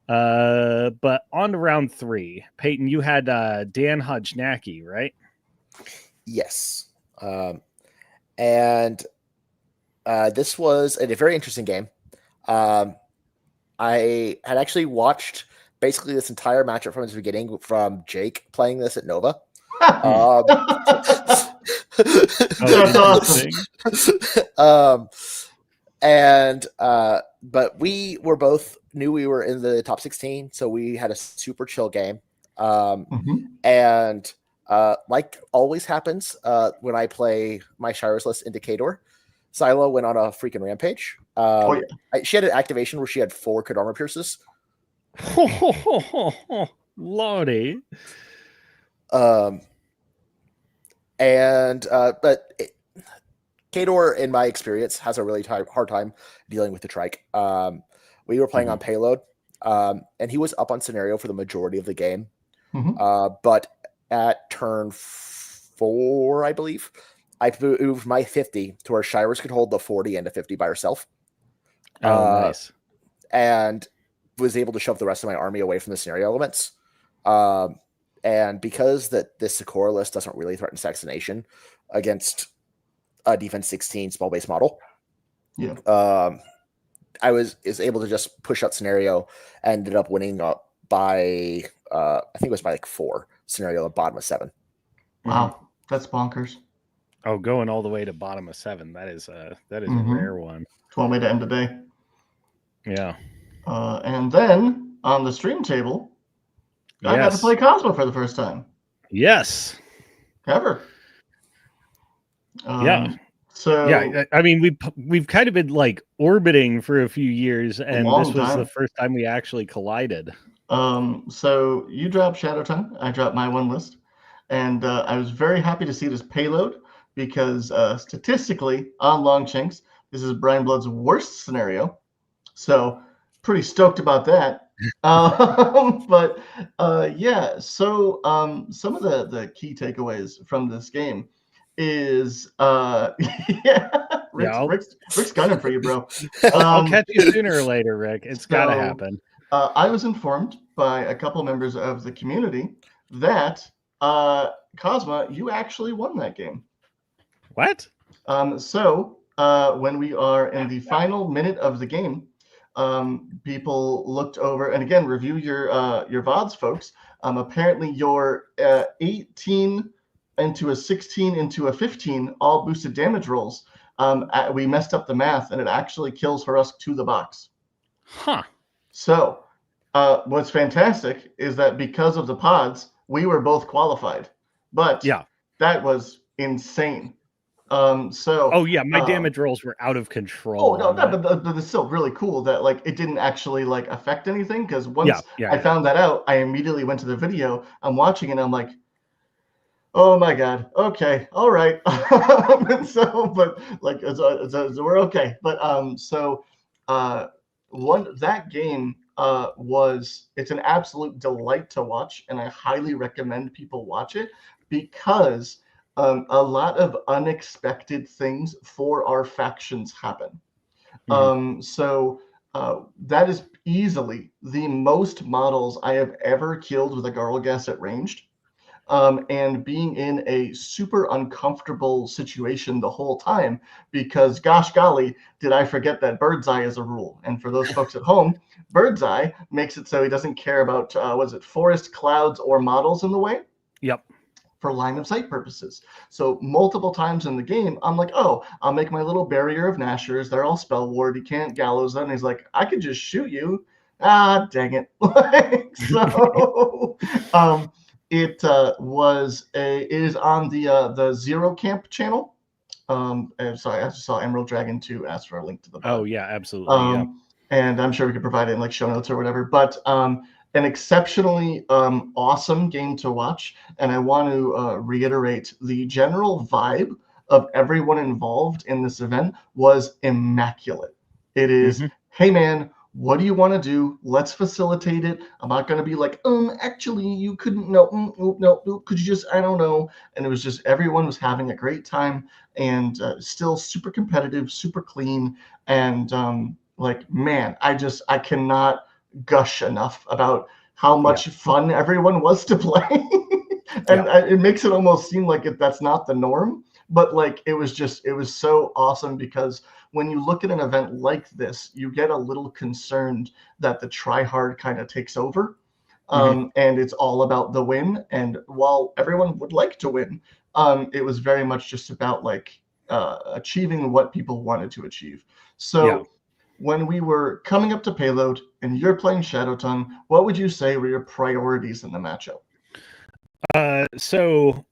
But on to round 3, Peyton, you had Dan Hodgnacky, right? Yes. And this was a very interesting game. I had actually watched basically this entire matchup from its beginning from Jake playing this at Nova. That's awesome. But we were both knew we were in the top 16, so we had a super chill game. And like always happens when I play my Shyrus list Indicator, Silo went on a freaking rampage. She had an activation where she had 4 Could Armor Pierces. Lordy. But Kador, in my experience, has a really hard time dealing with the trike. We were playing on payload, and he was up on scenario for the majority of the game. But at turn 4, I believe, I moved my 50 to where Shyrus could hold the 40 and a 50 by herself. Nice. And was able to shove the rest of my army away from the scenario elements. And because this Sakura list doesn't really threaten Saxonation against a defense 16 small base model, I was able to just push out scenario and ended up winning by I think it was by like 4 scenario at bottom of 7. Wow, that's bonkers. Oh, going all the way to bottom of 7. That is a rare one. It's one way to end the day. Yeah. And then on the stream table, I got to play Cosmo for the first time. Yes. Ever. Yeah. So yeah, I mean we've kind of been like orbiting for a few years, and this was the first time we actually collided. So you dropped Shadow Tongue, I dropped my one list, and I was very happy to see this payload because statistically on Longchinks, this is Brian Blood's worst scenario. So pretty stoked about that. But so some of the key takeaways from this game is Rick's gunning for you, bro. I'll catch you sooner or later, Rick. It's gotta happen. I was informed by a couple members of the community that Cosma, you actually won that game. What? So when we are in the final minute of the game, people looked over, and again, review your VODs, folks. Apparently your 18 into a 16 into a 15 all boosted damage rolls. We messed up the math, and it actually kills Harusk to the box. Huh. So what's fantastic is that because of the pods, we were both qualified. But that was insane. My damage rolls were out of control. But it's still really cool that like it didn't actually like affect anything, because once I found that out, I immediately went to the video. I'm watching and I'm like, Oh my God. Okay. All right. And so, but like, so we're okay. But so, uh, one that game it's an absolute delight to watch, and I highly recommend people watch it because a lot of unexpected things for our factions happen. So that is easily the most models I have ever killed with a Garlgas at ranged. And being in a super uncomfortable situation the whole time because, gosh golly, did I forget that bird's eye is a rule. And for those folks at home, bird's eye makes it so he doesn't care about, forest, clouds, or models in the way. Yep. For line of sight purposes. So multiple times in the game, I'm like, oh, I'll make my little barrier of Nashers. They're all spell ward. You can't gallows them. And he's like, I could just shoot you. Ah, dang it. So it is on the Zero Camp channel. I'm sorry, I just saw Emerald Dragon 2 ask for a link to the bot. Oh yeah, absolutely. And I'm sure we could provide it in like show notes or whatever. But an exceptionally awesome game to watch. And I want to reiterate the general vibe of everyone involved in this event was immaculate. It is, hey man, what do you want to do? Let's facilitate it. I'm not going to be like, actually, you couldn't, no, could you just, I don't know. And it was just, everyone was having a great time and still super competitive, super clean. And like, man, I cannot gush enough about how much fun everyone was to play. And it makes it almost seem like that's not the norm. But like, it was so awesome because when you look at an event like this, you get a little concerned that the try hard kind of takes over. And it's all about the win. And while everyone would like to win, it was very much just about like achieving what people wanted to achieve. So when we were coming up to payload and you're playing Shadow Tongue, what would you say were your priorities in the matchup? So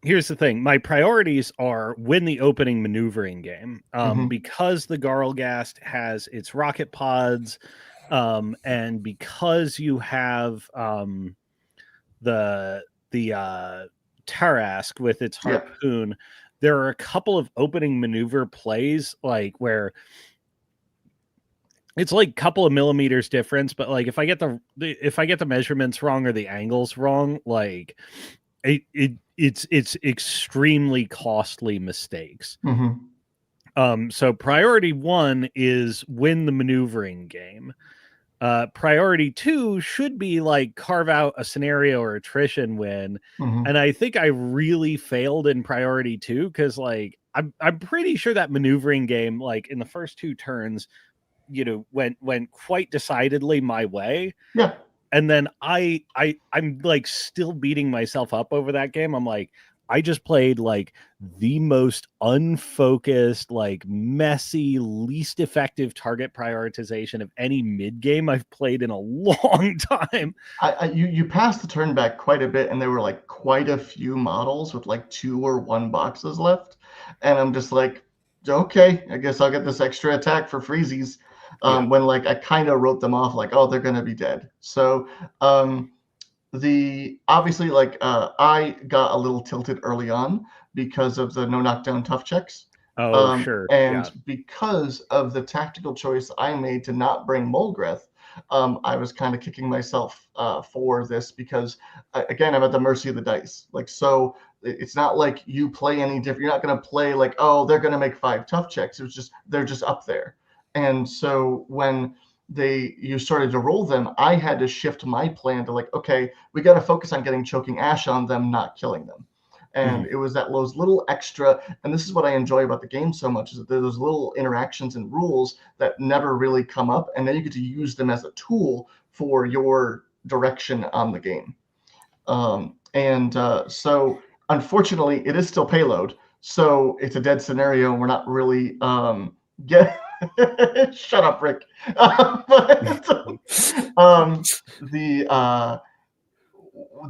here's the thing. My priorities are win the opening maneuvering game. Because the Garlgast has its rocket pods, and because you have the Tarask with its harpoon, there are a couple of opening maneuver plays like where it's like a couple of millimeters difference, but like if I get the measurements wrong or the angles wrong, like it's extremely costly mistakes. So priority 1 is win the maneuvering game. Priority 2 should be like carve out a scenario or attrition win. And I think I really failed in priority 2 because like I'm pretty sure that maneuvering game, like in the first 2 turns, went quite decidedly my way. And then I'm like still beating myself up over that game. I'm like, I just played like the most unfocused, like messy, least effective target prioritization of any mid game I've played in a long time. You passed the turn back quite a bit, and there were like quite a few models with like 2 or 1 boxes left. And I'm just like, okay, I guess I'll get this extra attack for freezies. When like I kind of wrote them off like, oh, they're gonna be dead. So obviously like I got a little tilted early on because of the no knockdown tough checks. Sure. And because of the tactical choice I made to not bring Molgreth, I was kind of kicking myself for this because again, I'm at the mercy of the dice. Like, so it's not like you play any different. You're not going to play like, oh, they're going to make 5 tough checks. It was just, they're just up there. And so when you started to roll them, I had to shift my plan to like, okay, we got to focus on getting choking ash on them, not killing them. And it was those little extra, and this is what I enjoy about the game so much, is that there's those little interactions and rules that never really come up, and then you get to use them as a tool for your direction on the game. So unfortunately, it is still payload, so it's a dead scenario, and we're not really shut up, Rick.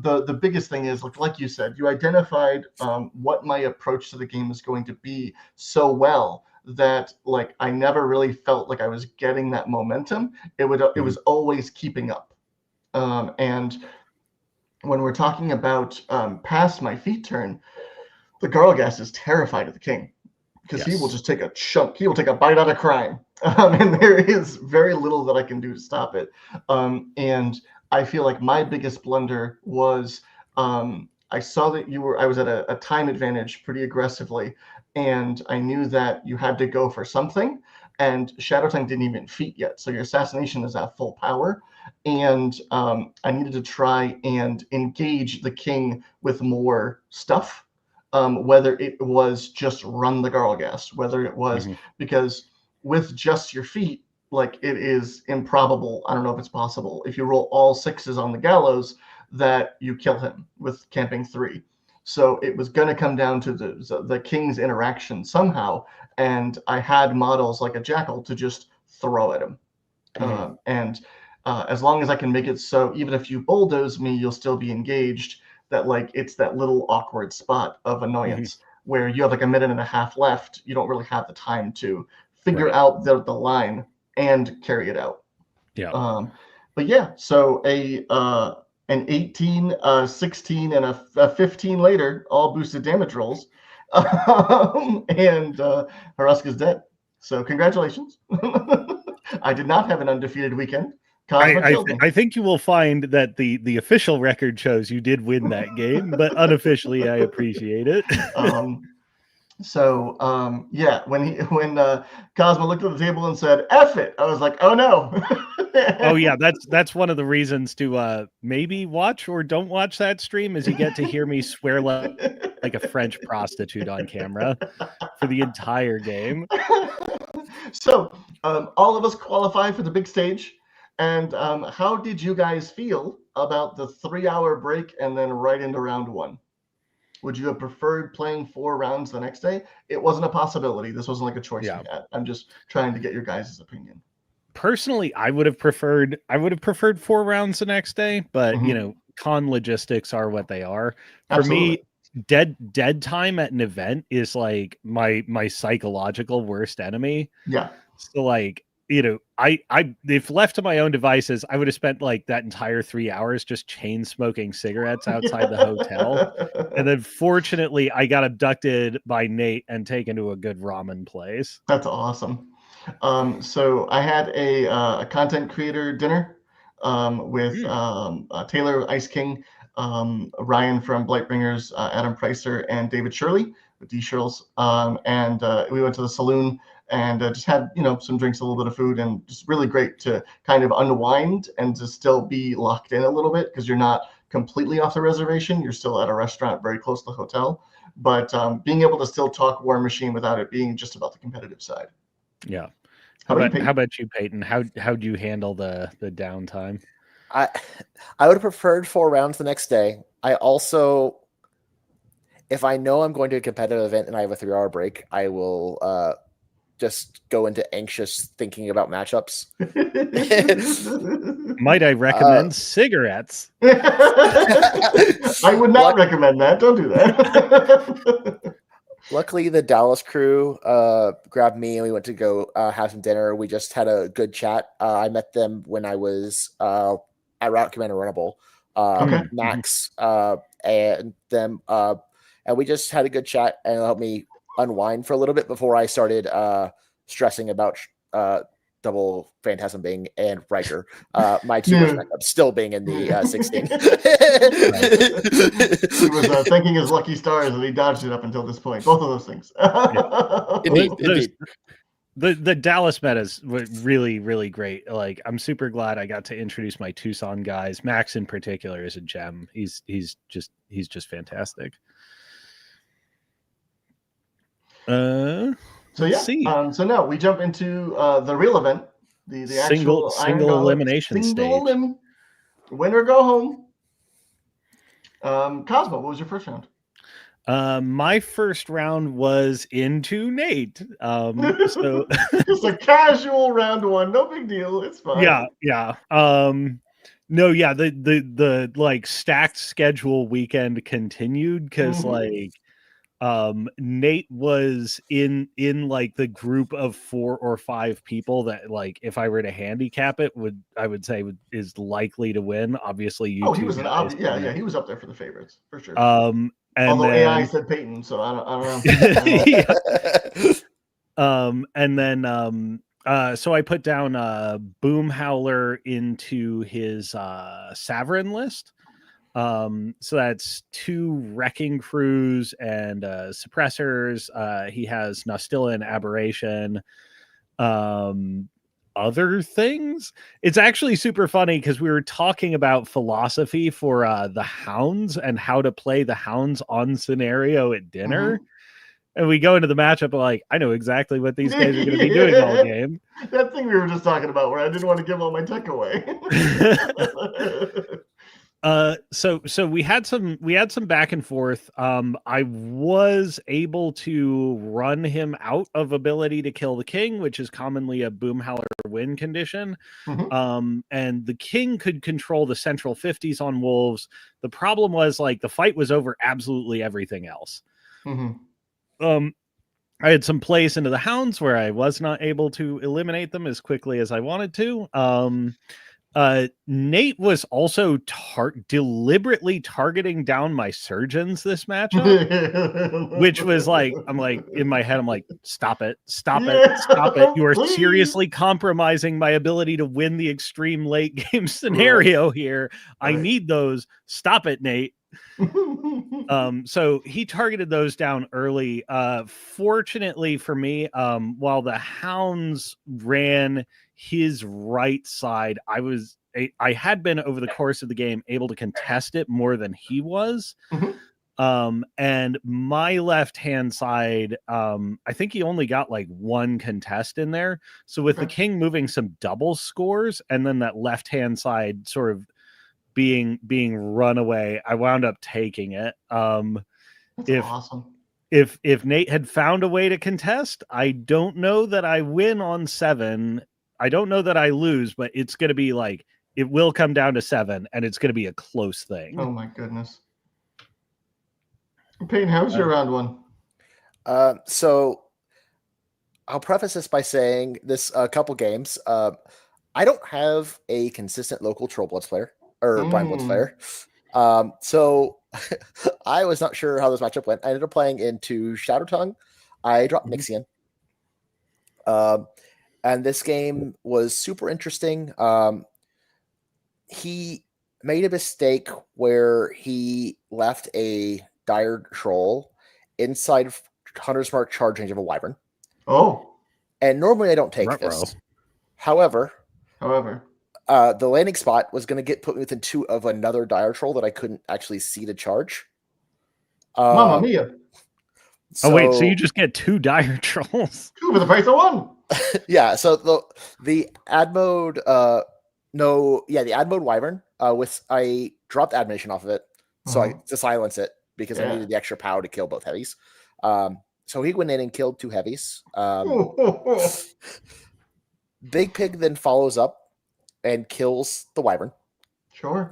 The biggest thing is like you said, you identified what my approach to the game is going to be so well that like I never really felt like I was getting that momentum. It was always keeping up, and when we're talking about past my feet turn, the Garlgast is terrified of the king because he will just take a chunk. He will take a bite out of crime, and there is very little that I can do to stop it. And I feel like my biggest blunder was I saw that I was at a time advantage pretty aggressively, and I knew that you had to go for something. And Shadow Tongue didn't even feat yet, so your assassination is at full power. And I needed to try and engage the king with more stuff, whether it was just run the Garlgast, whether it was because with just your feet, like it is improbable. I don't know if it's possible. If you roll all 6s on the gallows, that you kill him with camping 3. So it was going to come down to the king's interaction somehow. And I had models like a jackal to just throw at him. And as long as I can make it so even if you bulldoze me, you'll still be engaged, that like it's that little awkward spot of annoyance where you have like a minute and a half left. You don't really have the time to figure out the line and carry it out. But yeah, so an 18, 16, and a 15 later, all boosted damage rolls. And Haruska's dead. So congratulations. I did not have an undefeated weekend. I think you will find that the official record shows you did win that game, but unofficially, I appreciate it. Yeah, when Cosmo looked at the table and said "F it," I was like, "Oh no!" Oh yeah, that's one of the reasons to maybe watch or don't watch that stream, is you get to hear me swear like a French prostitute on camera for the entire game. So all of us qualify for the big stage. And how did you guys feel about the 3-hour break and then right into round 1? Would you have preferred playing 4 rounds the next day? It wasn't a possibility. This wasn't like a choice we had. I'm just trying to get your guys' opinion. Personally, I would have preferred 4 rounds the next day, but you know, con logistics are what they are. For me, dead time at an event is like my psychological worst enemy. Yeah. So like, you know, I if left to my own devices, I would have spent like that entire 3 hours just chain smoking cigarettes outside the hotel. And then fortunately I got abducted by Nate and taken to a good ramen place. That's awesome. So I had a content creator dinner with Taylor Ice King, Ryan from Blightbringers, Adam Pricer, and David Shirley with D Shirls. And we went to the saloon and just had, you know, some drinks, a little bit of food, and just really great to kind of unwind and to still be locked in a little bit, because you're not completely off the reservation. You're still at a restaurant very close to the hotel, but being able to still talk War Machine without it being just about the competitive side. Yeah. How about you, Peyton? How'd you handle the downtime? I would have preferred 4 rounds the next day. I also, if I know I'm going to a competitive event and I have a 3-hour break, I will just go into anxious thinking about matchups. Might I recommend cigarettes? I would not recommend that. Don't do that. Luckily, the Dallas crew grabbed me and we went to go have some dinner. We just had a good chat. I met them when I was at Route Commander Runnable. Max and them. And we just had a good chat, and it helped me unwind for a little bit before I started stressing about double Phantasm Bing and Riker. My 2 backup still being in the 16. He was thanking his lucky stars that he dodged it up until this point. Both of those things. Indeed. The Dallas metas were really, really great. Like, I'm super glad I got to introduce my Tucson guys. Max in particular is a gem. He's just fantastic. So yeah. So now we jump into the real event, the single elimination stage. Win or go home. Cosmo, what was your first round? My first round was into Nate. So just a casual round 1, no big deal. It's fine. Yeah. No, yeah, the like stacked schedule weekend continued because like Nate was in like the group of 4 or 5 people that, like, if I were to handicap it, I would say is likely to win. Obviously, you he two was an guys. yeah, he was up there for the favorites for sure. And although then, AI said Peyton, so I don't know. And then so I put down Boom Howler into his Saverin list. So that's 2 wrecking crews and suppressors. He has Nostilla and Aberration. Other things. It's actually super funny because we were talking about philosophy for the Hounds and how to play the Hounds on scenario at dinner. And we go into the matchup like, I know exactly what these guys are going to be doing all game. That thing we were just talking about where I didn't want to give all my tech away. So we had some back and forth. I was able to run him out of ability to kill the king, which is commonly a Boom Howler win condition. And the king could control the central 50s on wolves. The problem was, like, the fight was over absolutely everything else. I had some plays into the hounds where I was not able to eliminate them as quickly as I wanted to. Nate was also deliberately targeting down my surgeons this matchup, which was like, I'm like, in my head, I'm like, stop it. You are seriously compromising my ability to win the extreme late game scenario here. I need those. Stop it, Nate. So he targeted those down early. Fortunately for me, while the hounds ran his right side, I had been, over the course of the game, able to contest it more than he was. And my left hand side, I think he only got like 1 contest in there. So with the king moving some double scores and then that left hand side sort of being run away, I wound up taking it. That's awesome. If Nate had found a way to contest, I don't know that I win on 7. I don't know that I lose, but it's going to be like, it will come down to 7, and it's going to be a close thing. Oh my goodness. Peyton, how's your round 1? So I'll preface this by saying this a couple games. I don't have a consistent local Troll Bloods player or Blind Bloods player. So I was not sure how this matchup went. I ended up playing into Shadow Tongue. I dropped Nixian. And this game was super interesting. He made a mistake where he left a dire troll inside of Hunter's Mark charge range of a wyvern. And normally I don't take this. However, the landing spot was going to get put within 2 of another dire troll that I couldn't actually see to charge. Mamma mia. So, wait, so you just get 2 dire trolls? 2 for the price of 1. Yeah, so the ad mode, the ad mode wyvern, I dropped admonition off of it, so to silence it, because I needed the extra power to kill both heavies. So he went in and killed 2 heavies. Big Pig then follows up and kills the wyvern. Sure.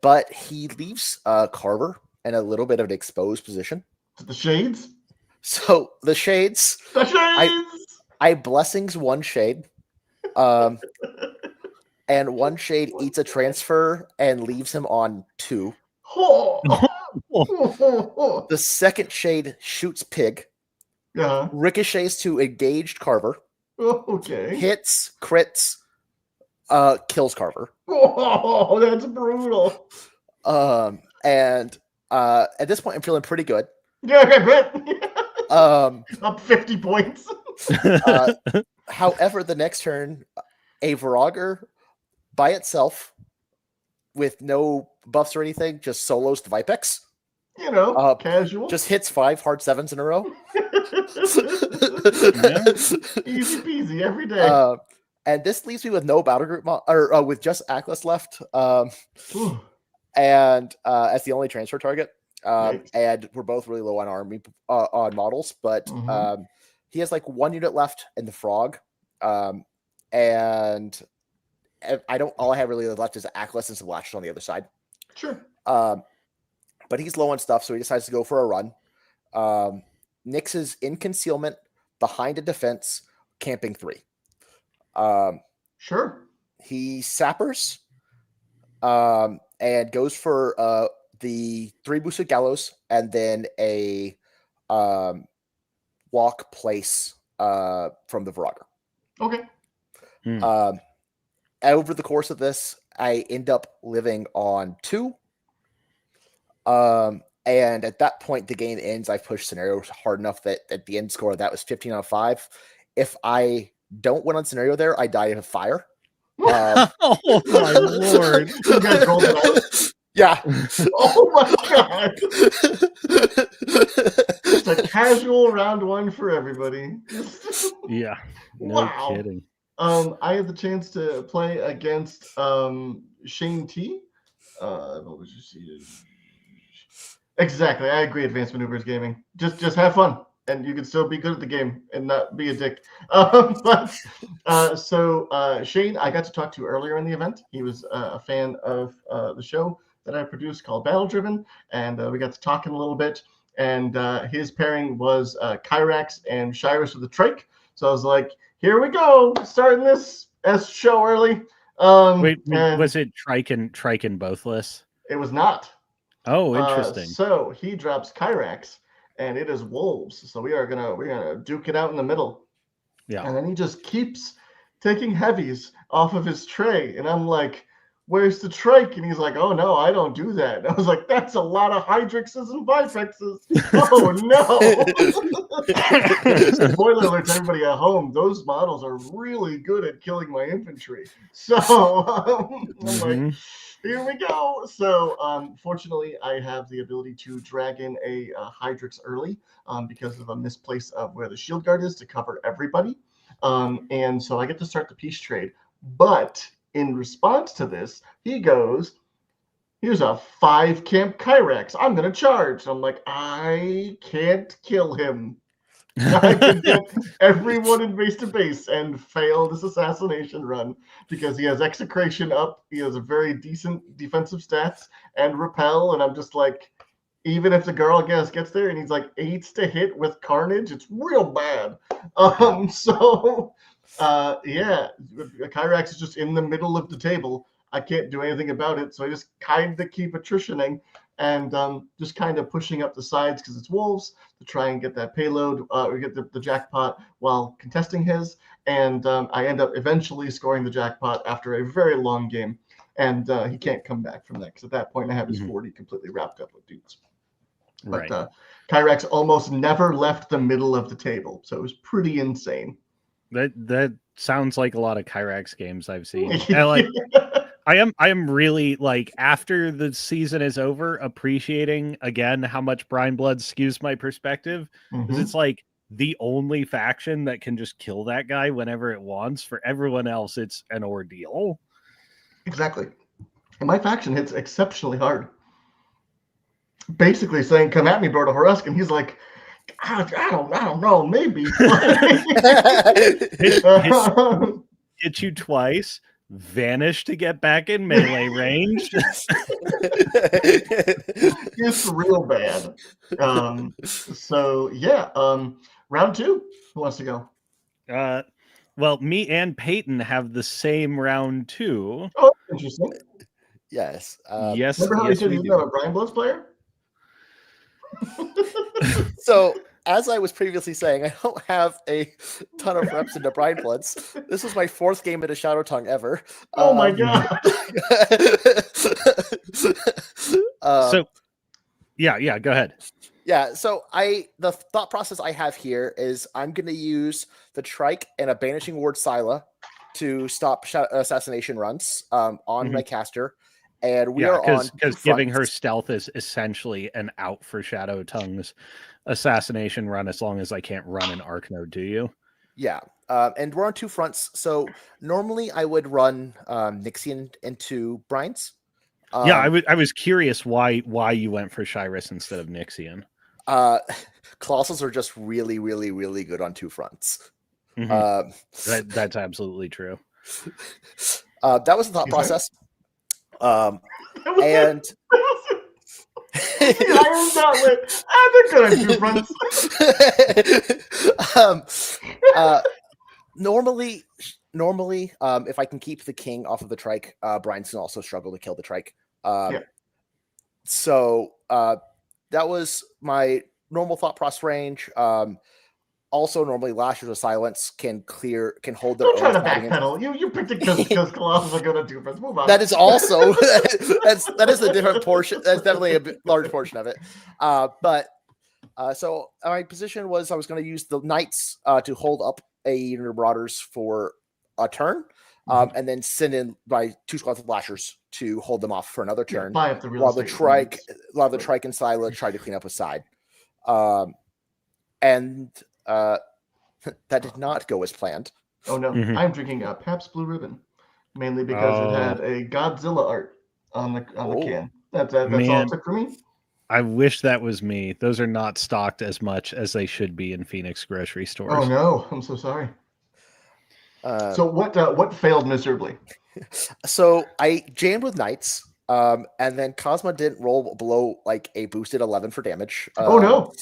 But he leaves Carver in a little bit of an exposed position. The shades? So the shades. I blessings 1 shade. And 1 shade eats a transfer and leaves him on 2. The second shade shoots Pig. Ricochets to engaged Carver. Hits, crits, kills Carver. Oh, that's brutal. And at this point, I'm feeling pretty good. Yeah, I bet. Up 50 points. However, the next turn, a Virager by itself, with no buffs or anything, just solos the Vipex. Casual. Just hits 5 hard 7s in a row. Easy peasy every day. And this leaves me with no battle group or with just Atlas left. And as the only transfer target. And we're both really low on army on models, but he has like 1 unit left in the frog. And all I have really left is Atlas and some latches on the other side. Sure. but he's low on stuff, so he decides to go for a run. Nyx is in concealment, behind a defense, camping 3. Sure. He sappers and goes for the 3 boosted gallows and then a walk place from the Viraga. Okay. Over the course of this, I end up living on 2. And at that point, the game ends. I've pushed scenarios hard enough that at the end score, that was 15 out of 5. If I don't win on scenario there, I die in a fire. Oh my lord! You guys rolled it out. Yeah. Oh my god! Just a casual round 1 for everybody. Yeah. No Wow. kidding. I had the chance to play against Shane T. What was your seed? Exactly. I agree. Advanced Maneuvers Gaming. Just have fun, and you can still be good at the game and not be a dick. So Shane, I got to talk to earlier in the event. He was a fan of the show that I produced called Battle Driven, and we got to talking a little bit. And his pairing was Kyrax and Shyrus with the Trike. So I was like, here we go, starting this show early. Wait, was it Triken both lists? It was not. Oh, interesting. So he drops Kyrax, and it is wolves. So we're gonna duke it out in the middle. Yeah. And then he just keeps taking heavies off of his tray, and I'm like, "Where's the trike?" And he's like, "Oh no, I don't do that." And I was like, "That's a lot of Hydrixes and Bifexes." Oh no! Spoiler alert to everybody at home: those models are really good at killing my infantry. So I'm like, here we go. So fortunately, I have the ability to drag in a Hydrix early because of a misplace of where the shield guard is to cover everybody. And so I get to start the peace trade. But in response to this, he goes, here's a 5 camp Kyrax. I'm going to charge. I'm like, I can't kill him. I can get everyone in base to base and fail this assassination run because he has execration up. He has a very decent defensive stats and repel. And I'm just like, even if the girl gets there and he's like 8s to hit with carnage, it's real bad. Yeah, Kyrax is just in the middle of the table. I can't do anything about it, so I just kind of keep attritioning and just kind of pushing up the sides because it's wolves to try and get that payload or get the jackpot while contesting his. And I end up eventually scoring the jackpot after a very long game. And he can't come back from that because at that point I have his 40 completely wrapped up with dudes. But Right. Kyrax almost never left the middle of the table, so it was pretty insane. That sounds like a lot of Kyrax games I've seen. I am really like after the season is over appreciating again how much Brine Blood skews my perspective because it's like the only faction that can just kill that guy whenever it wants. For everyone else, it's an ordeal. Exactly. And my faction hits exceptionally hard. Basically saying, "Come at me, Broda Horusk," and he's like, I don't know, maybe. Hit you twice, vanish to get back in melee range. It's real bad. So yeah, round 2. Who wants to go? Well, me and Peyton have the same round 2. Oh, interesting. Yes. Yes. Remember how yes, you said we you do. have a Brine Bloods player? So, as I was previously saying, I don't have a ton of reps into Brine Bloods. This was my 4th game into Shadow Tongue ever. Oh my god! So, yeah, go ahead. Yeah, so the thought process I have here is I'm going to use the Trike and a Banishing Ward Scylla to stop assassination runs on my caster. And we are on because giving her stealth is essentially an out for Shadow Tongue's assassination run as long as I can't run an arc node. Do you? Yeah, and we're on 2 fronts. So normally I would run Nixian into Brines. Yeah, I was curious why you went for Shyrus instead of Nixian. Colossals are just really, really, really good on 2 fronts. That's absolutely true. That was the thought process. And Iron Gauntlet. They're good at 2 fronts. Normally, if I can keep the king off of the trike, Brian's can also struggle to kill the trike. So that was my normal thought process range. Also, normally Lashers of Silence can hold their Don't try own. to backpedal. You picked it because Colossus are good at 2 fronts. Move on. That is also that is a different portion. That's definitely a large portion of it. So my position was I was going to use the Knights to hold up a unit of Marauders for a turn, and then send in my 2 squads of Lashers to hold them off for another turn. Buy up the real while the estate trike, units. while the trike and Scylla tried to clean up a side, and that did not go as planned. Oh no, I'm drinking a Pabst Blue Ribbon, mainly because it had a Godzilla art on the can. That's all it took for me. I wish that was me. Those are not stocked as much as they should be in Phoenix grocery stores. Oh no, I'm so sorry. So what failed miserably? So I jammed with Knights, and then Cosma didn't roll below like a boosted 11 for damage. Oh no.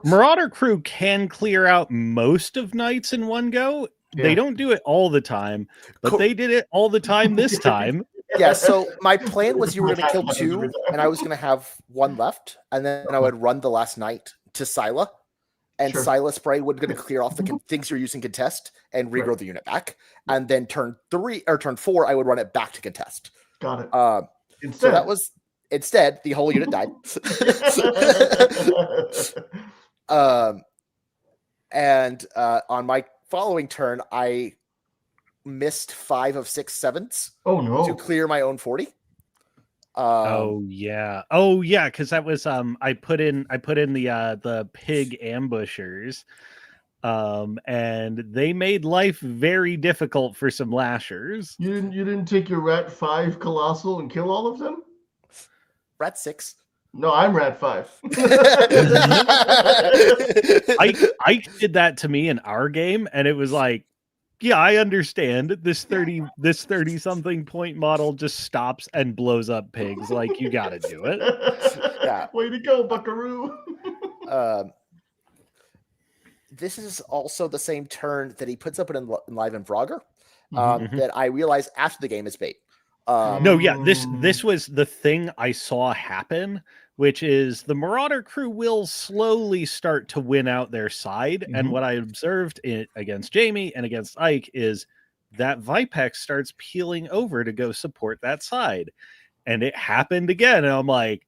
Marauder crew can clear out most of Knights in one go. Yeah. They don't do it all the time, but they did it all the time this time. Yeah, so my plan was you were going to kill 2, and I was going to have 1 left, and then I would run the last Knight to Scylla, and Scylla spray would going to clear off the things you're using contest and regrow the unit back, and then turn 4 I would run it back to contest. Got it. So that was instead the whole unit died. And on my following turn, I missed 5 of 6 7s. Oh no! To clear my own 40. Oh yeah, because that was I put in the pig ambushers, and they made life very difficult for some Lashers. You didn't take your Rat 5 Colossal and kill all of them? Rat 6. No, I'm Rat 5. Ike did that to me in our game, and it was like, yeah, I understand. This 30 something point model just stops and blows up pigs. Like, you got to do it. Yeah. Way to go, Buckaroo. This is also the same turn that he puts up in Enliven Vrogger that I realized after the game is bait. This was the thing I saw happen, which is the Marauder crew will slowly start to win out their side. And what I observed against Jamie and against Ike is that Vipex starts peeling over to go support that side. And it happened again. And I'm like,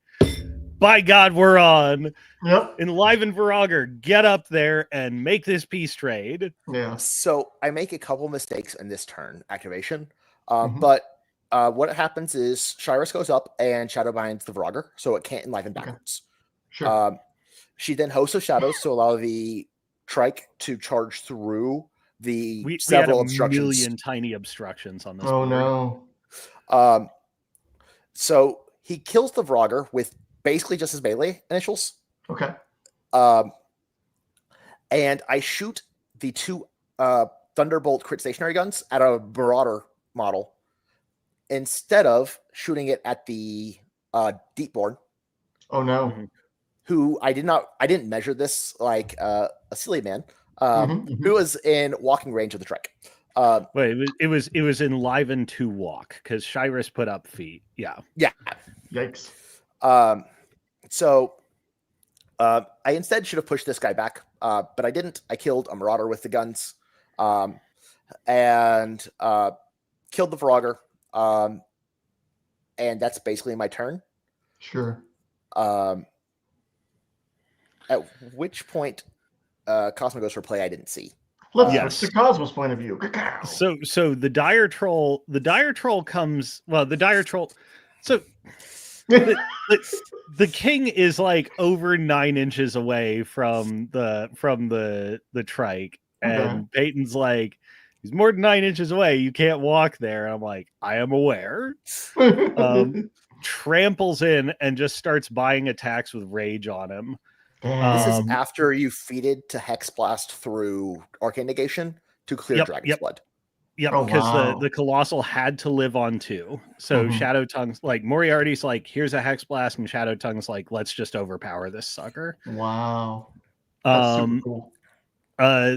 by God, we're on. Yep. Enliven Virager, get up there and make this peace trade. Yeah. So I make a couple mistakes in this turn activation. But what happens is Shyrus goes up and shadow binds the Virager, so it can't enliven backwards. Sure. She then hosts of shadows to allow the trike to charge through the we several had obstructions. Million tiny obstructions on this. Oh board. no. So he kills the Virager with basically just his melee initials. Okay. And I shoot the 2 Thunderbolt crit stationary guns at a Marauder model, instead of shooting it at the Deepborn. Oh no. Who I didn't measure this like a silly man. Who was in walking range of the trike. Wait, it was enlivened to walk because Shyrus put up feet. Yeah. Yikes. So I instead should have pushed this guy back, but I didn't. I killed a Marauder with the guns, and killed the Virager. And that's basically my turn. Sure. At which point Cosmo goes for play I didn't see. Let's switch to Cosmo's point of view. So the dire troll comes. Well, the dire troll. So the king is like over 9 inches away from the trike, and Peyton's like, he's more than 9 inches away. You can't walk there. And I'm like, I am aware. Tramples in and just starts buying attacks with rage on him. This is after you feeded to Hex Blast through Arcane Negation to clear Dragon's Blood. Yep, Oh, because wow. the Colossal had to live on 2. So Shadow Tongue's like, Moriarty's like, here's a Hex Blast, and Shadow Tongue's like, let's just overpower this sucker. Wow. That's super cool.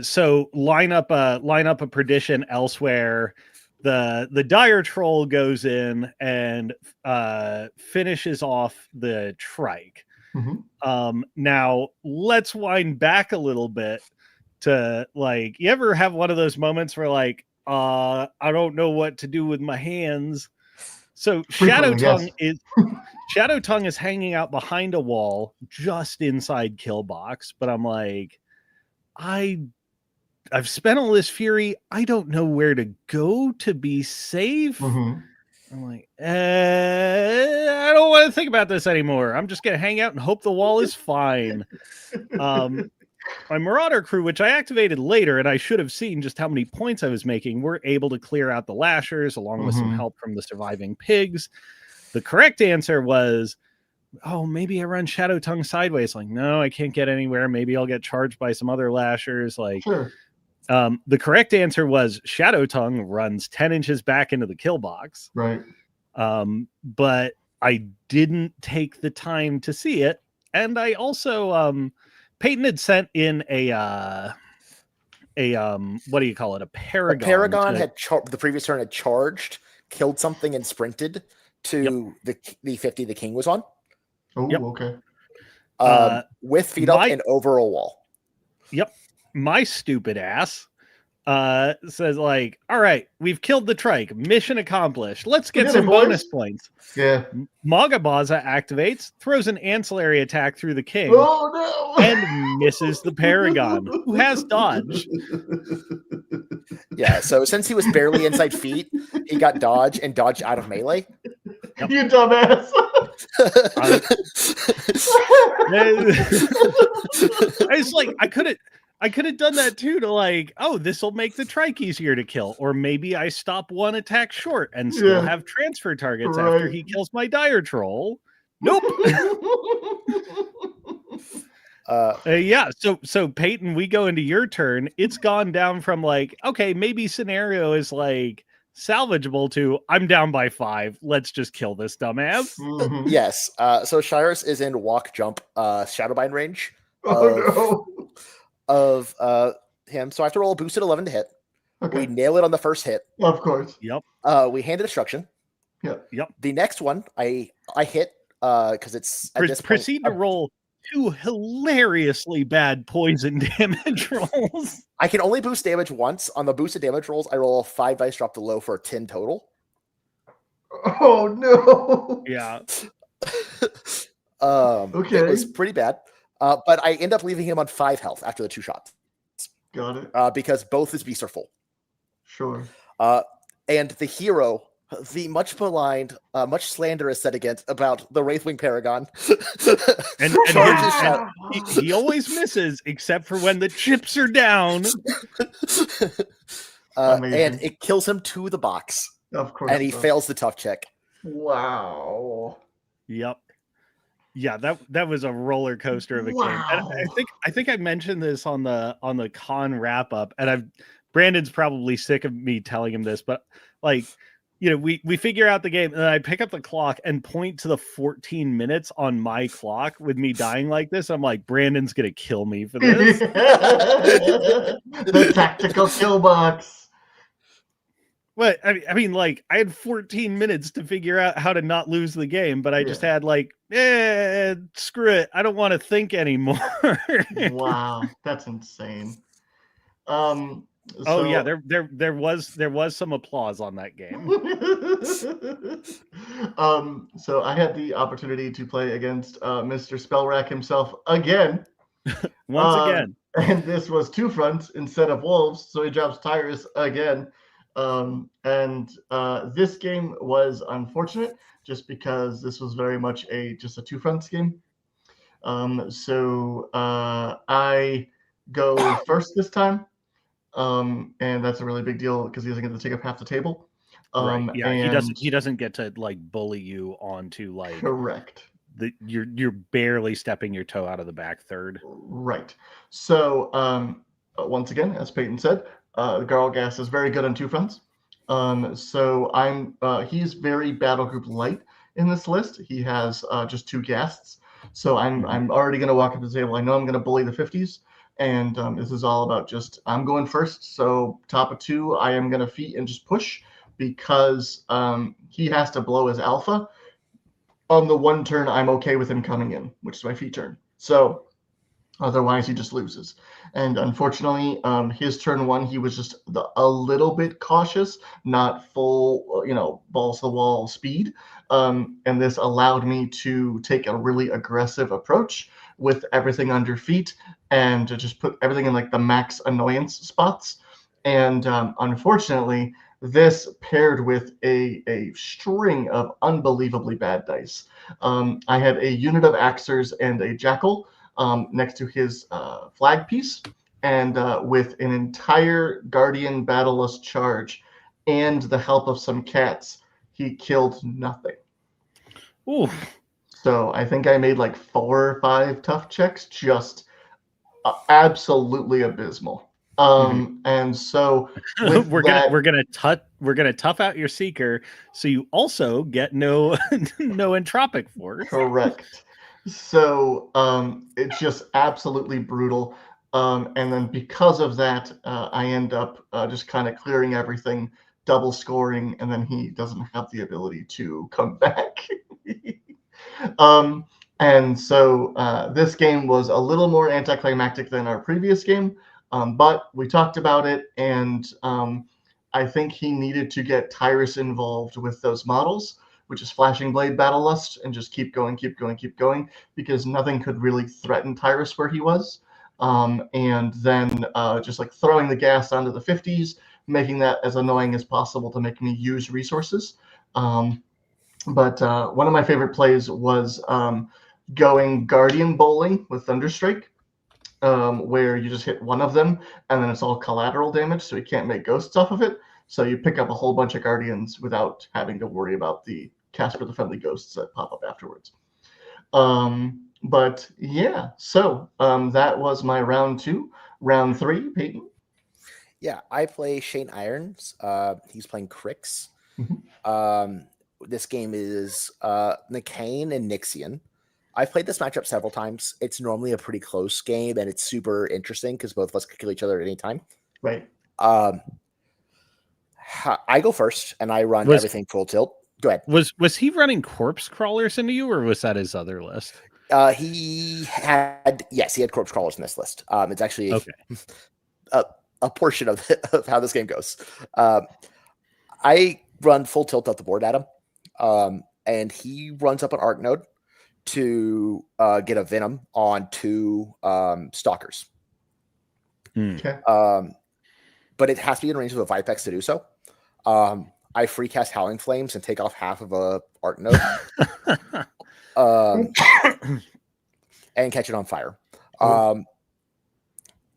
So line up a perdition elsewhere. The Dire Troll goes in and finishes off the trike. Now let's wind back a little bit to like, you ever have one of those moments where like, I don't know what to do with my hands. So Shadow Tongue is hanging out behind a wall just inside kill box, but I'm like, I've spent all this fury. I don't know where to go to be safe. I'm like, I don't want to think about this anymore. I'm just gonna hang out and hope the wall is fine. My Marauder crew, which I activated later, and I should have seen just how many points I was making, were able to clear out the Lashers along with some help from the surviving pigs. The correct answer was, oh, maybe I run Shadow Tongue sideways. Like, no, I can't get anywhere. Maybe I'll get charged by some other Lashers. Like, the correct answer was Shadow Tongue runs 10 inches back into the kill box. Right. But I didn't take the time to see it. And I also, Peyton had sent in a what do you call it? A Paragon. A Paragon had the previous turn had charged, killed something, and sprinted to the 50 the king was on. Oh, okay. With feet up and over a wall. Yep. My stupid ass says like, all right, we've killed the trike. Mission accomplished. Let's get some bonus points. Yeah. Magabaza activates, throws an ancillary attack through the king. Oh, no. And misses the Paragon, who has dodge. Yeah, so since he was barely inside feet, he got dodge and dodged out of melee. Yep. You dumbass. It's like I could have done that too, to like, oh, this will make the trike easier to kill, or maybe I stop one attack short and still have transfer targets after he kills my Dire Troll. Nope. So Peyton, we go into your turn. It's gone down from like, okay, maybe scenario is like salvageable to I'm down by 5. Let's just kill this dumbass. Yes. So Shyrus is in walk jump Shadowbind range of him. So I have to roll a boosted 11 to hit. Okay. We nail it on the first hit. Of course. Yep. We hand a destruction. Yep. The next one I hit because it's at this proceed point, to roll 2 hilariously bad poison damage rolls. I can only boost damage once. On the boosted damage rolls, I roll a 5 dice drop to low for a 10 total. Oh no. Yeah. Okay. It was pretty bad. But I end up leaving him on 5 health after the 2 shots. Got it. Because both his beasts are full. Sure. And the hero, the much maligned, much slander is said against about the Wraithwing Paragon. and he always misses, except for when the chips are down. And it kills him to the box. Of course. And he fails the tough check. Wow. Yep. Yeah, that was a roller coaster of a game. And I think I mentioned this on the con wrap up, and Brandon's probably sick of me telling him this, but like, you know, we figure out the game, and I pick up the clock and point to the 14 minutes on my clock with me dying like this. I'm like, Brandon's gonna kill me for this. The tactical kill box. But I mean, like, I had 14 minutes to figure out how to not lose the game, but I just had like, screw it. I don't want to think anymore. Wow, that's insane. Oh yeah, there was some applause on that game. So I had the opportunity to play against Mr. Spellrack himself again. Once again. And this was 2 fronts instead of wolves, so he drops Tyrus again. This game was unfortunate just because this was very much just a 2 fronts game. So I go first this time. And that's a really big deal because he doesn't get to take up half the table. Right. Yeah, he doesn't get to like bully you onto like correct. You're barely stepping your toe out of the back third. Right. So once again, as Peyton said, Garl Gas is very good on 2 fronts. So he's very battle group light in this list. He has just 2 guests. So I'm already going to walk up to the table. I know I'm going to bully the 50s. And this is all about just, I'm going first. So top of 2, I am going to feat and just push because he has to blow his alpha. On the 1 turn, I'm okay with him coming in, which is my feat turn. So otherwise, he just loses. And unfortunately, his turn 1, he was just a little bit cautious, not full, balls to the wall speed. And this allowed me to take a really aggressive approach with everything under feet and to just put everything in like the max annoyance spots. And unfortunately, this paired with a string of unbelievably bad dice. I had a unit of Axers and a Jackal next to his flag piece, and with an entire Guardian Battleless charge and the help of some cats, he killed nothing. Ooh. So I think I made like 4 or 5 tough checks, just absolutely abysmal. And so we're gonna tough out your seeker, so you also get no entropic force. Correct. So it's just absolutely brutal. And then because of that, I end up just kind of clearing everything, double scoring, and then he doesn't have the ability to come back. And so this game was a little more anticlimactic than our previous game, but we talked about it, and I think he needed to get Tyrus involved with those models, which is Flashing Blade Battlelust, and just keep going, because nothing could really threaten Tyrus where he was. And then just like throwing the gas onto the 50s, making that as annoying as possible to make me use resources. But one of my favorite plays was going Guardian Bowling with Thunderstrike, where you just hit one of them, and then it's all collateral damage, so you can't make ghosts off of it. So you pick up a whole bunch of Guardians without having to worry about the Casper the Friendly Ghosts that pop up afterwards. But yeah, so that was my round 2. Round 3, Peyton? Yeah, I play Shane Irons. He's playing Crix. Mm-hmm. This game is Nicaine and Nixian. I've played this matchup several times. It's normally a pretty close game, and it's super interesting because both of us can kill each other at any time. Right. I go first, and I run everything full tilt. Go ahead. Was he running corpse crawlers into you, or was that his other list? He had corpse crawlers in this list. It's actually a portion of how this game goes. I run full tilt up the board at him, and he runs up an arc node to get a venom on 2 stalkers. Okay. But it has to be in range of a Vipex to do so. I free cast Howling Flames and take off half of a arc node, and catch it on fire.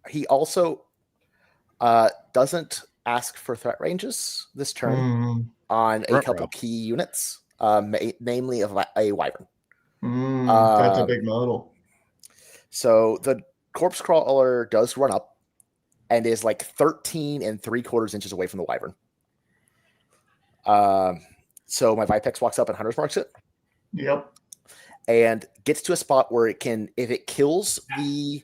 He also doesn't ask for threat ranges this turn on a couple key units, namely a Wyvern. That's a big model. So the corpse crawler does run up and is like 13 3/4 inches away from the Wyvern. So my Vipex walks up and Hunter's marks it. Yep. And gets to a spot where it can, if it kills the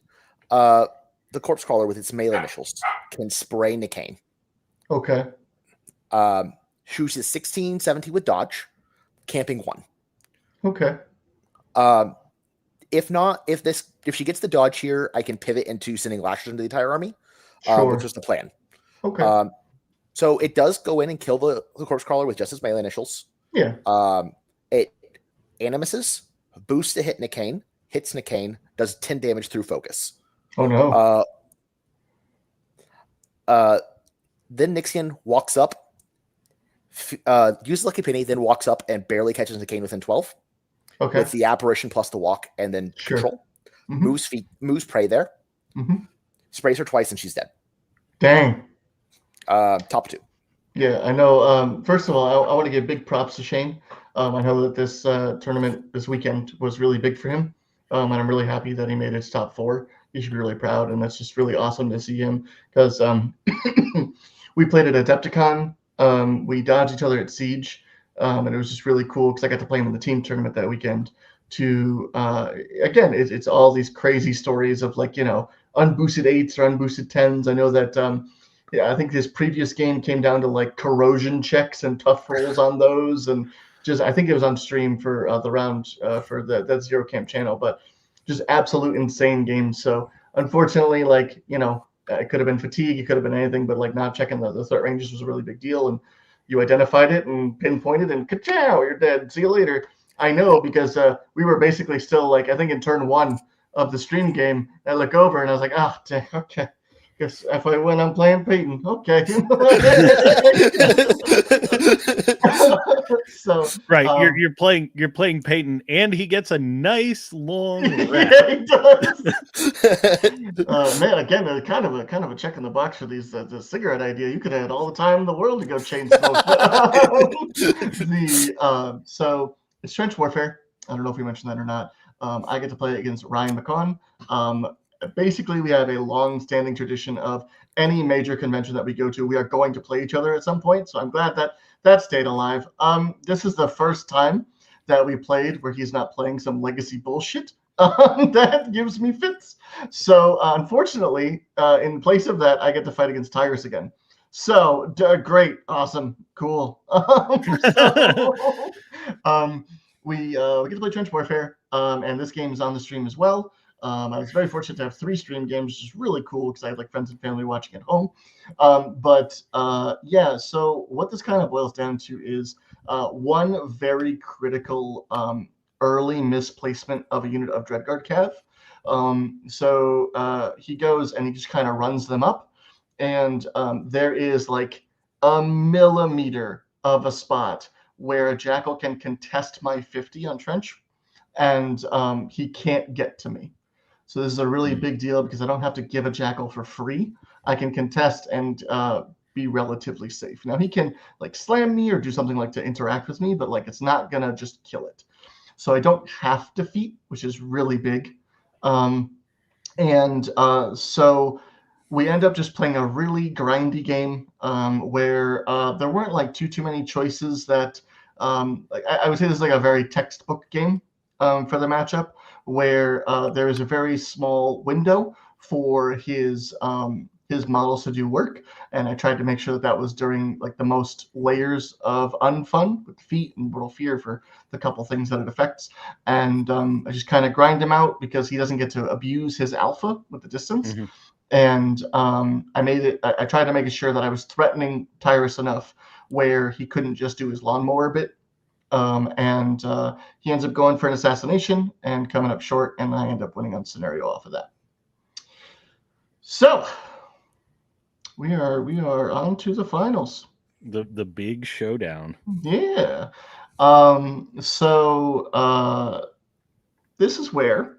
corpse crawler with its melee initials, can spray Nicaine. Okay. Shoots is 16, 17 with dodge, camping 1. Okay. If she gets the dodge here, I can pivot into sending lashes into the entire army, which was the plan. Okay. So it does go in and kill the corpse crawler with just its melee initials. Yeah. It animuses, boosts to hit Nicaine, hits Nicaine, does 10 damage through focus. Oh no. Then Nixian walks up, uses Lucky Penny, then walks up and barely catches Nicaine within 12. Okay. With the apparition plus the walk and then control. Mm-hmm. Moves prey there. Mm-hmm. Sprays her twice and she's dead. Dang. Top 2. Yeah, I know. First of all, I want to give big props to Shane. I know that this tournament this weekend was really big for him, and I'm really happy that he made his top 4. He should be really proud, and that's just really awesome to see him because we played at Adepticon We dodged each other at Siege, and it was just really cool because I got to play him in the team tournament that weekend. Again, it's all these crazy stories of like, unboosted 8s or unboosted 10s. I know that I think this previous game came down to like corrosion checks and tough rolls on those, and just I think it was on stream for the round for that Zero Camp channel, but just absolute insane games. So unfortunately, like, it could have been fatigue, it could have been anything, but like not checking the threat ranges was a really big deal, and you identified it and pinpointed, and ka-chow, you're dead. See you later. I know, because we were basically still like, I think in turn 1 of the stream game, I look over and I was like, okay. Guess if I win, I'm playing Peyton. Okay. So right, you're playing Peyton, and he gets a nice long rest. Yeah, he does. Man, again, kind of a check in the box for these the cigarette idea. You could have had all the time in the world to go chain smoke. So it's trench warfare. I don't know if we mentioned that or not. I get to play against Ryan McCon. Basically, we have a long-standing tradition of any major convention that we go to, we are going to play each other at some point. So I'm glad that stayed alive. This is the first time that we played where he's not playing some legacy bullshit. That gives me fits. So unfortunately, in place of that, I get to fight against Tyrus again. So great, awesome, cool. We get to play Trench Warfare, and this game is on the stream as well. I was very fortunate to have 3 stream games, which is really cool because I have like friends and family watching at home. Yeah, so what this kind of boils down to is one very critical early misplacement of a unit of Dreadguard Cav. So he goes and he just kind of runs them up, and there is like a millimeter of a spot where a Jackal can contest my 50 on Trench, and he can't get to me. So this is a really big deal because I don't have to give a Jackal for free. I can contest and be relatively safe. Now he can like slam me or do something like to interact with me, but like it's not gonna just kill it. So I don't have to defeat, which is really big. So we end up just playing a really grindy game where there weren't like too many choices that like I would say this is like a very textbook game for the matchup, where there is a very small window for his models to do work, and I tried to make sure that was during like the most layers of unfun with Feet and Mortal Fear for the couple things that it affects, and I just kind of grind him out because he doesn't get to abuse his alpha with the distance. Mm-hmm. And I tried to make sure that I was threatening Tyrus enough where he couldn't just do his lawnmower bit. And he ends up going for an assassination and coming up short, and I end up winning on scenario off of that. So we are on to the finals. The big showdown. Yeah. So this is where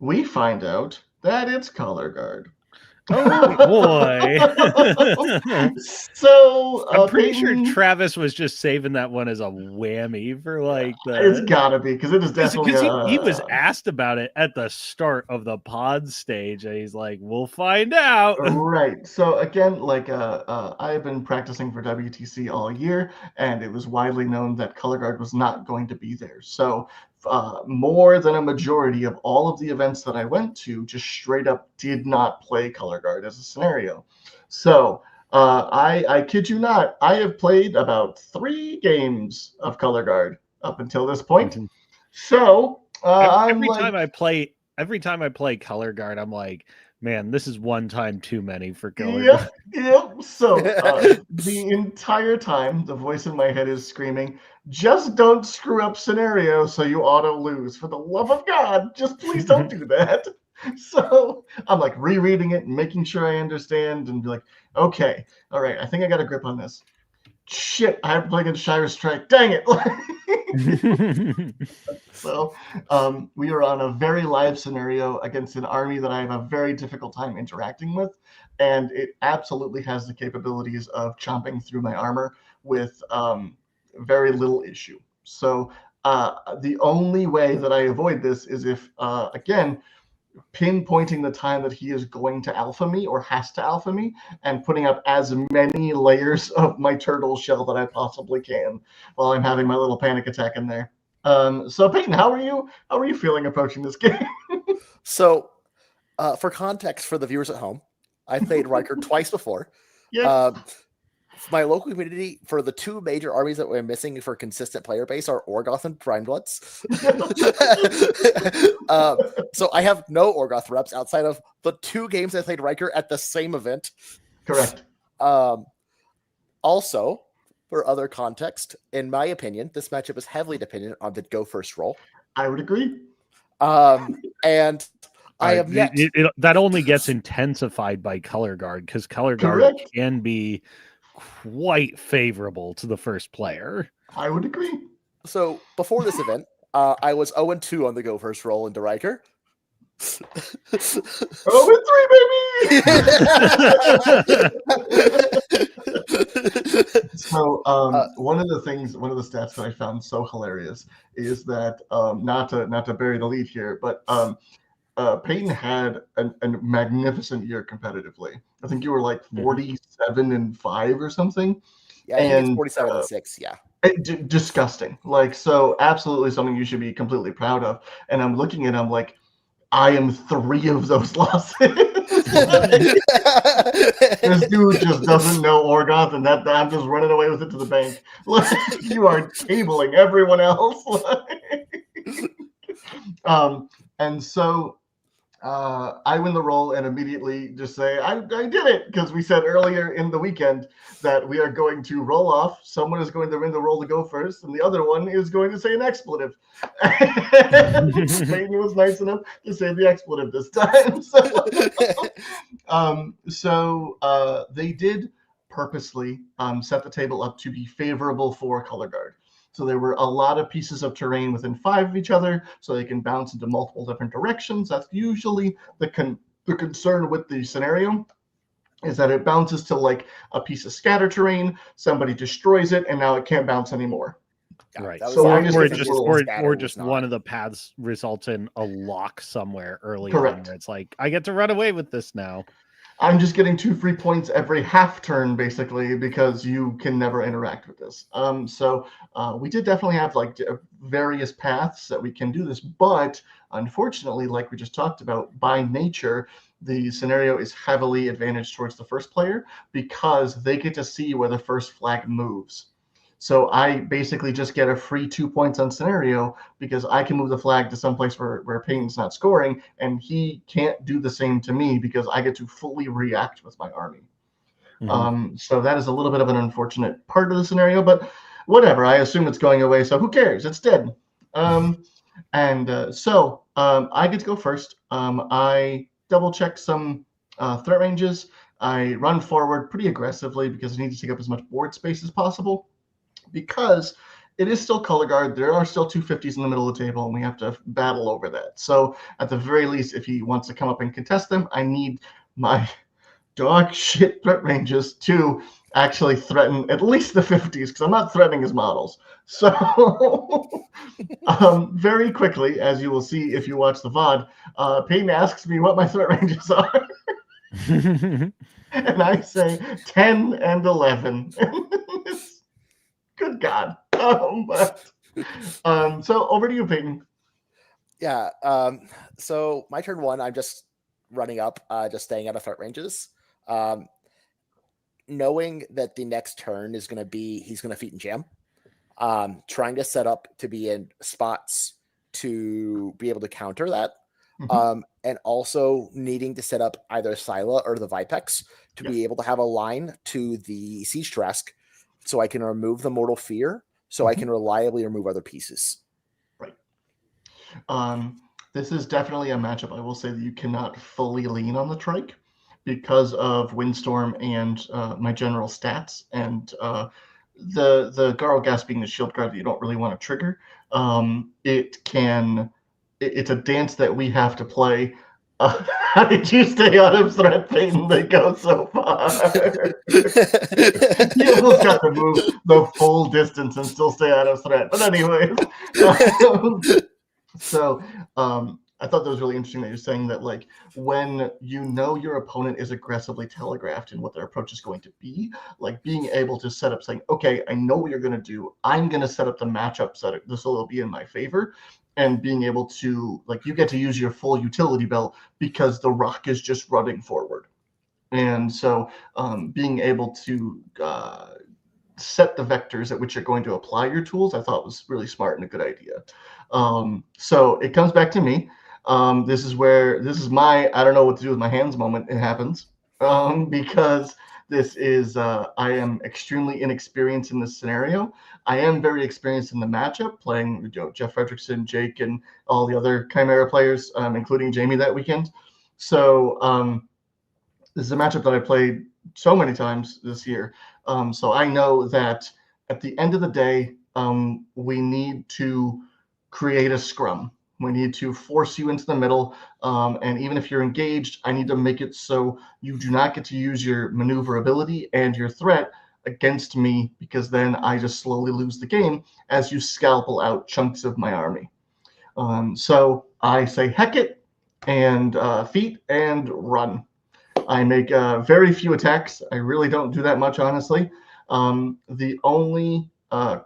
we find out that it's Color Guard. Oh boy! So I'm pretty sure Travis was just saving that one as a whammy for like the. It's gotta be because it is definitely because he was asked about it at the start of the pod stage, and he's like, "We'll find out." Right. So again, like I've been practicing for WTC all year, and it was widely known that Color Guard was not going to be there. So more than a majority of all of the events that I went to just straight up did not play Color Guard as a scenario. So I kid you not, I have played about 3 games of Color Guard up until this point. Mm-hmm. So every time I play Color Guard, I'm like, man, this is one time too many for Color Guard. Yep. So the entire time, the voice in my head is screaming, just don't screw up scenario so you auto lose. For the love of God, just please don't do that. So I'm like rereading it and making sure I understand and be like, okay, all right, I think I got a grip on this. Shit, I have to play against Shire Strike. Dang it. So we are on a very live scenario against an army that I have a very difficult time interacting with, and it absolutely has the capabilities of chomping through my armor with very little issue. So the only way that I avoid this is if, again, pinpointing the time that he is going to alpha me or has to alpha me, and putting up as many layers of my turtle shell that I possibly can while I'm having my little panic attack in there. So Peyton, how are you feeling approaching this game? So, for context for the viewers at home, I played Riker twice before. Yeah. My local community, for the two major armies that we're missing for consistent player base, are Orgoth and Prime Bloods. So I have no Orgoth reps outside of the 2 games I played Riker at the same event. Correct. Also, for other context, in my opinion, this matchup is heavily dependent on the go first roll. I would agree. And I have yet that only gets intensified by color guard, because color guard Correct. can be quite favorable to the first player. I would agree. So before this event, I was 0-2 on the go first roll into Riker. 0-3, baby. So one of the stats that I found so hilarious is that not to bury the lead here, but Peyton had a magnificent year competitively. I think you were like 47-5 or something. Yeah, and 47-6. Yeah, disgusting. Like, so absolutely something you should be completely proud of. And I'm looking at him like, I am 3 of those losses. This dude just doesn't know Orgoth, and that I'm just running away with it to the bank. Like, you are cabling everyone else. And so I win the roll and immediately just say, I did it, because we said earlier in the weekend that we are going to roll off. Someone is going to win the roll to go first, and the other one is going to say an expletive. Peyton was nice enough to say the expletive this time. So they did purposely set the table up to be favorable for color guard. So there were a lot of pieces of terrain within 5 of each other, so they can bounce into multiple different directions. That's usually the concern with the scenario, is that it bounces to like a piece of scatter terrain, somebody destroys it, and now it can't bounce anymore. Right. So or just one of the paths results in a lock somewhere early on, where it's like, I get to run away with this now. I'm just getting 2 free points every half turn, basically, because you can never interact with this. So we did definitely have like various paths that we can do this, but unfortunately, like we just talked about, by nature, the scenario is heavily advantaged towards the first player because they get to see where the first flag moves. So I basically just get a free 2 points on scenario because I can move the flag to someplace where Peyton's not scoring, and he can't do the same to me because I get to fully react with my army. So that is a little bit of an unfortunate part of the scenario, but whatever. I assume it's going away, so who cares? It's dead. So I get to go first. I double check some threat ranges. I run forward pretty aggressively because I need to take up as much board space as possible, because it is still color guard. There are still 250s in the middle of the table, and we have to battle over that. So at the very least, if he wants to come up and contest them, I need my dog shit threat ranges to actually threaten at least the 50s, because I'm not threatening his models. So very quickly, as you will see if you watch the VOD, Peyton asks me what my threat ranges are. And I say 10 and 11. Good God. So over to you, Peyton. Yeah. So my turn 1, I'm just running up, just staying out of threat ranges. Knowing that the next turn is going to be, he's going to feat and jam. Trying to set up to be in spots to be able to counter that. And also needing to set up either Scylla or the Vipex to be able to have a line to the Siege Trask, so I can remove the Mortal Fear, so I can reliably remove other pieces. Right. This is definitely a matchup, I will say, that you cannot fully lean on the trike because of Windstorm and my general stats, and the Garl Gas being the shield guard that you don't really want to trigger. It's a dance that we have to play. How did you stay out of threat, Peyton? They go so far. You almost got to move the full distance and still stay out of threat. But anyways, I thought that was really interesting that you're saying that, like, when you know your opponent is aggressively telegraphed in what their approach is going to be, like being able to set up saying, okay, I know what you're going to do. I'm going to set up the matchup so it'll be in my favor. And being able to, like, you get to use your full utility belt because the rock is just running forward. And so being able to set the vectors at which you're going to apply your tools, I thought was really smart and a good idea. So it comes back to me. This is my, I don't know what to do with my hands moment. It happens because this is, I am extremely inexperienced in this scenario. I am very experienced in the matchup, playing Jeff Fredrickson, Jake, and all the other Chimera players, including Jamie that weekend. So this is a matchup that I played so many times this year. So I know that at the end of the day, we need to create a scrum. We need to force you into the middle. And even if you're engaged, I need to make it so you do not get to use your maneuverability and your threat against me, because then I just slowly lose the game as you scalpel out chunks of my army. So I say heck it, and feet and run. I make very few attacks. I really don't do that much, honestly. The only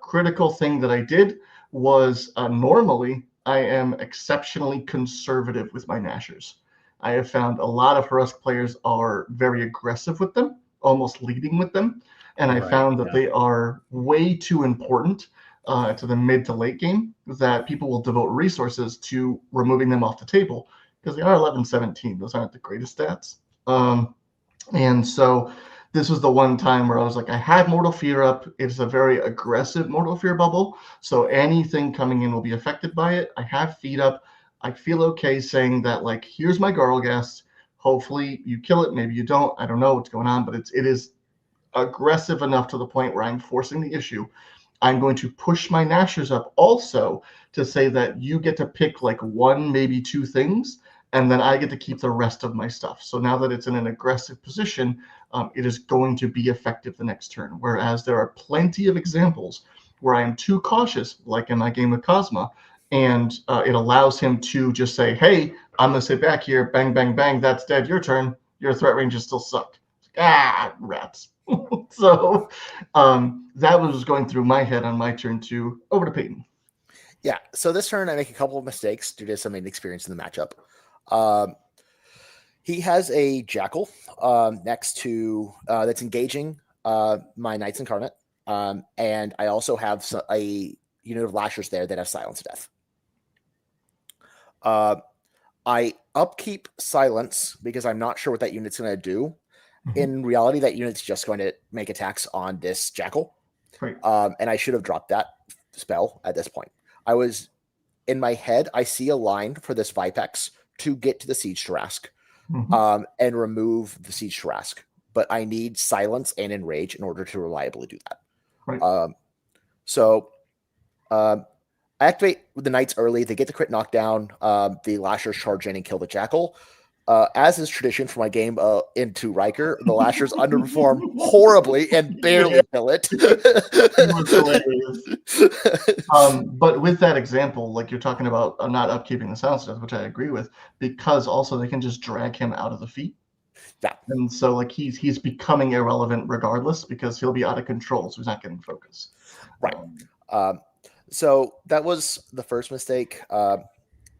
critical thing that I did was normally I am exceptionally conservative with my Nashers. I have found a lot of Hurusk players are very aggressive with them, almost leading with them. And I found that they are way too important to the mid to late game, that people will devote resources to removing them off the table, because they are 11-17. Those aren't the greatest stats. And so this was the one time where I was like, I had Mortal Fear up. It's a very aggressive Mortal Fear bubble, so anything coming in will be affected by it. I have feet up. I feel okay saying that, like, here's my Garlghast. Hopefully you kill it. Maybe you don't. I don't know what's going on, but it is aggressive enough to the point where I'm forcing the issue. I'm going to push my Nashers up also to say that you get to pick like one, maybe two things, and then I get to keep the rest of my stuff. So now that it's in an aggressive position, it is going to be effective the next turn. Whereas there are plenty of examples where I am too cautious, like in my game with Cosma, and it allows him to just say, hey, I'm going to sit back here, bang, bang, bang, that's dead, your turn. Your threat ranges still suck. Rats. So that was going through my head on my turn too. Over to Peyton. Yeah, so this turn I make a couple of mistakes due to some inexperience in the matchup. He has a Jackal next to that's engaging my Knights Incarnate, and I also have a unit of Lashers there that has Silence Death. I upkeep Silence because I'm not sure what that unit's going to do. Mm-hmm. In reality, that unit's just going to make attacks on this Jackal, right. And I should have dropped that spell at this point. I was in my head, I see a line for this Vipex to get to the Siege Tarrasque, mm-hmm. And remove the Siege Tarrasque. But I need Silence and Enrage in order to reliably do that. Right. I activate with the Knights early. They get the crit knockdown. The Lashers charge in and kill the Jackal. As is tradition for my game into Riker, the Lashers underperform horribly and barely kill it. But with that example, like you're talking about not upkeeping the Silence Death, which I agree with, because also they can just drag him out of the feet. Yeah. And so like he's becoming irrelevant regardless, because he'll be out of control, so he's not getting focus. Right. So that was the first mistake.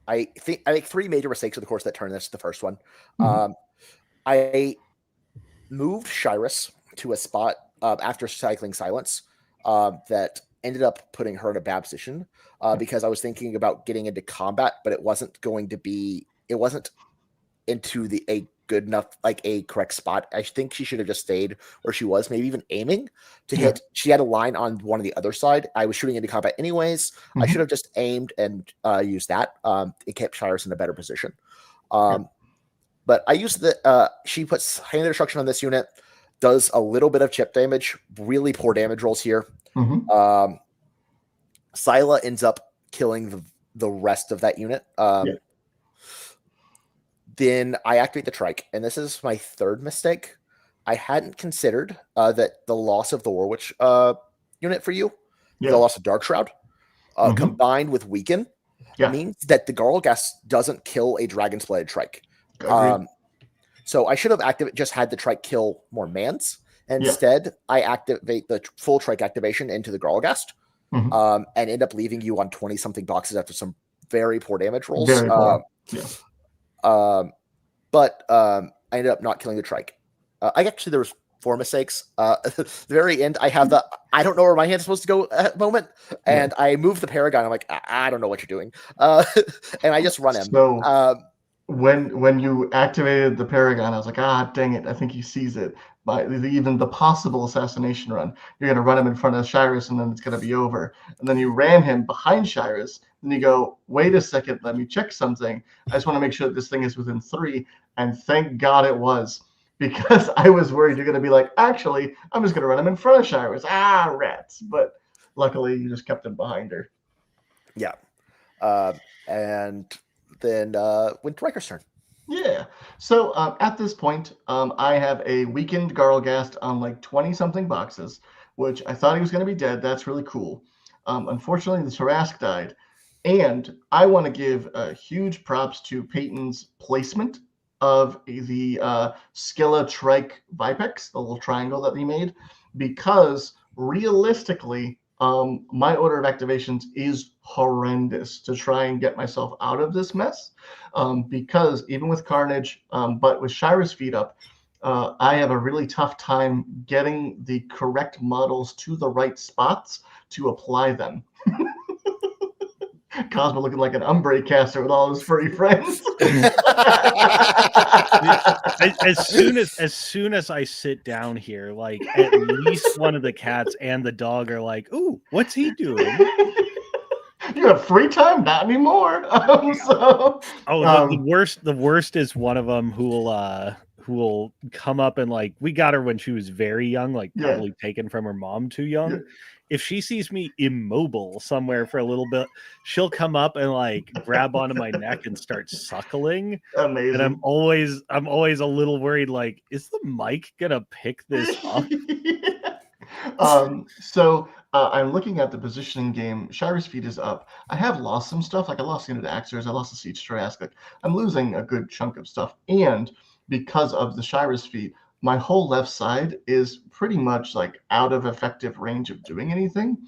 I make three major mistakes of the course that turn this the first one. Mm-hmm. I moved Shyrus to a spot after cycling Silence that ended up putting her in a bad position because I was thinking about getting into combat, but it wasn't into a good enough, like a correct spot. I think she should have just stayed where she was, maybe even aiming to hit. She had a line on one of the other side. I was shooting into combat anyways. Mm-hmm. I should have just aimed and used that. It kept Shyrus in a better position. But I used she puts Hand of Destruction on this unit, does a little bit of chip damage, really poor damage rolls here. Mm-hmm. Scylla ends up killing the rest of that unit. Then I activate the Trike, and this is my third mistake. I hadn't considered that the loss of the Warwitch unit for you, the loss of Dark Shroud, combined with Weaken, means that the Garlgast doesn't kill a Dragon-Splatted Trike. Agreed. So I should have just had the Trike kill more Mans. Instead, I activate the full Trike activation into the Garlgast, and end up leaving you on 20-something boxes after some very poor damage rolls. Very poor. But I ended up not killing the Trike. There was 4 mistakes. At the very end, I have the I don't know where my hand's supposed to go moment, and I move the Paragon. I'm like, I don't know what you're doing, and I just run him. So when you activated the Paragon, I was like, dang it! I think he sees it. By even the possible assassination run, you're gonna run him in front of Shyrus, and then it's gonna be over. And then you ran him behind Shyrus, and you go, wait a second, let me check something. I just want to make sure that this thing is within 3, and thank God it was. Because I was worried you're going to be like, actually, I'm just going to run him in front of Shyrus. Rats. But luckily, you just kept him behind her. Yeah. And then went to Riker's turn. Yeah. So at this point, I have a weakened Garlgast on like 20-something boxes, which I thought he was going to be dead. That's really cool. Unfortunately, the Tarask died. And I want to give huge props to Peyton's placement of the Skilla Trike Vipex, the little triangle that he made, because realistically, my order of activations is horrendous to try and get myself out of this mess. Because even with Carnage, but with Shyrus feet up, I have a really tough time getting the correct models to the right spots to apply them. Cosmo looking like an Umbre caster with all his furry friends. as soon as I sit down here, like at least one of the cats and the dog are like, "Ooh, what's he doing?" You have free time? Not anymore. The worst is one of them who will come up and like, we got her when she was very young, like probably taken from her mom too young. Yeah. If she sees me immobile somewhere for a little bit, she'll come up and like grab onto my neck and start suckling. Amazing. And I'm always a little worried, like, is the mic gonna pick this up? So I'm looking at the positioning game. Shyrus feet is up. I have lost some stuff. Like I lost into the Axers. I lost the Siege Tarask. Like I'm losing a good chunk of stuff. And because of the Shyrus feet, my whole left side is pretty much like out of effective range of doing anything,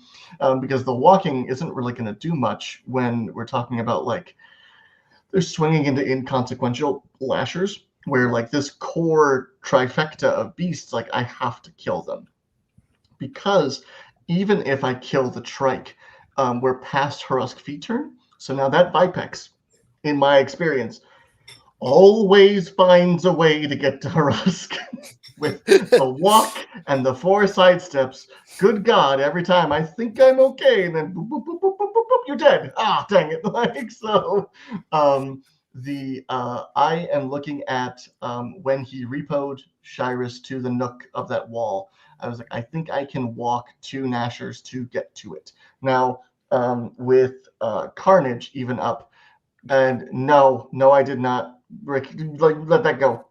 because the walking isn't really going to do much when we're talking about like they're swinging into inconsequential lashers where like this core trifecta of beasts, like I have to kill them. Because even if I kill the Trike, we're past Hrusk feet turn. So now that Vipex, in my experience, always finds a way to get to Hrusk with the walk and the 4 side steps. Good God, every time I think I'm okay, and then boop, boop, boop, boop, boop, boop, boop, you're dead. Dang it. Like so I am looking at when he repoed Shyrus to the nook of that wall. I was like, I think I can walk 2 Nashers to get to it. Now, with Carnage even up, and no, I did not. Rick, let that go.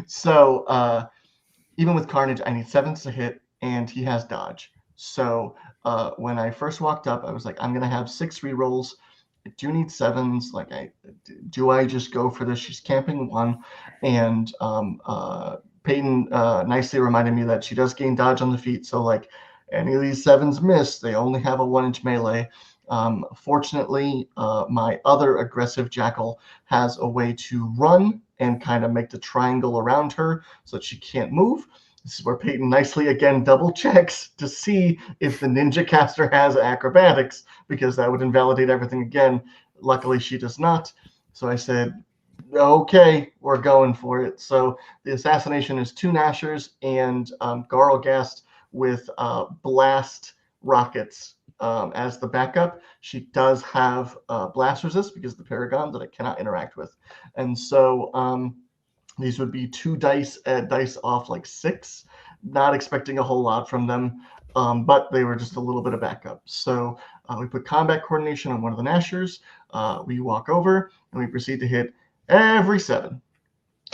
So even with Carnage, I need 7s to hit, and he has dodge. So when I first walked up, I was like, I'm gonna have 6 rerolls. I do need 7s. Like, do I just go for this? She's camping 1, and Peyton nicely reminded me that she does gain dodge on the feet. So like any of these 7s miss, they only have a 1-inch melee. Fortunately, my other aggressive Jackal has a way to run and kind of make the triangle around her so that she can't move. This is where Peyton nicely again double checks to see if the ninja caster has acrobatics, because that would invalidate everything again. Luckily, she does not. So I said, okay, we're going for it. So the assassination is 2 Nashers and Garlgast with blast rockets as the backup. She does have blast resist because of the Paragon that I cannot interact with. And so these would be 2 dice at dice off like 6. Not expecting a whole lot from them, but they were just a little bit of backup. So we put combat coordination on one of the Nashers. We walk over and we proceed to hit every 7.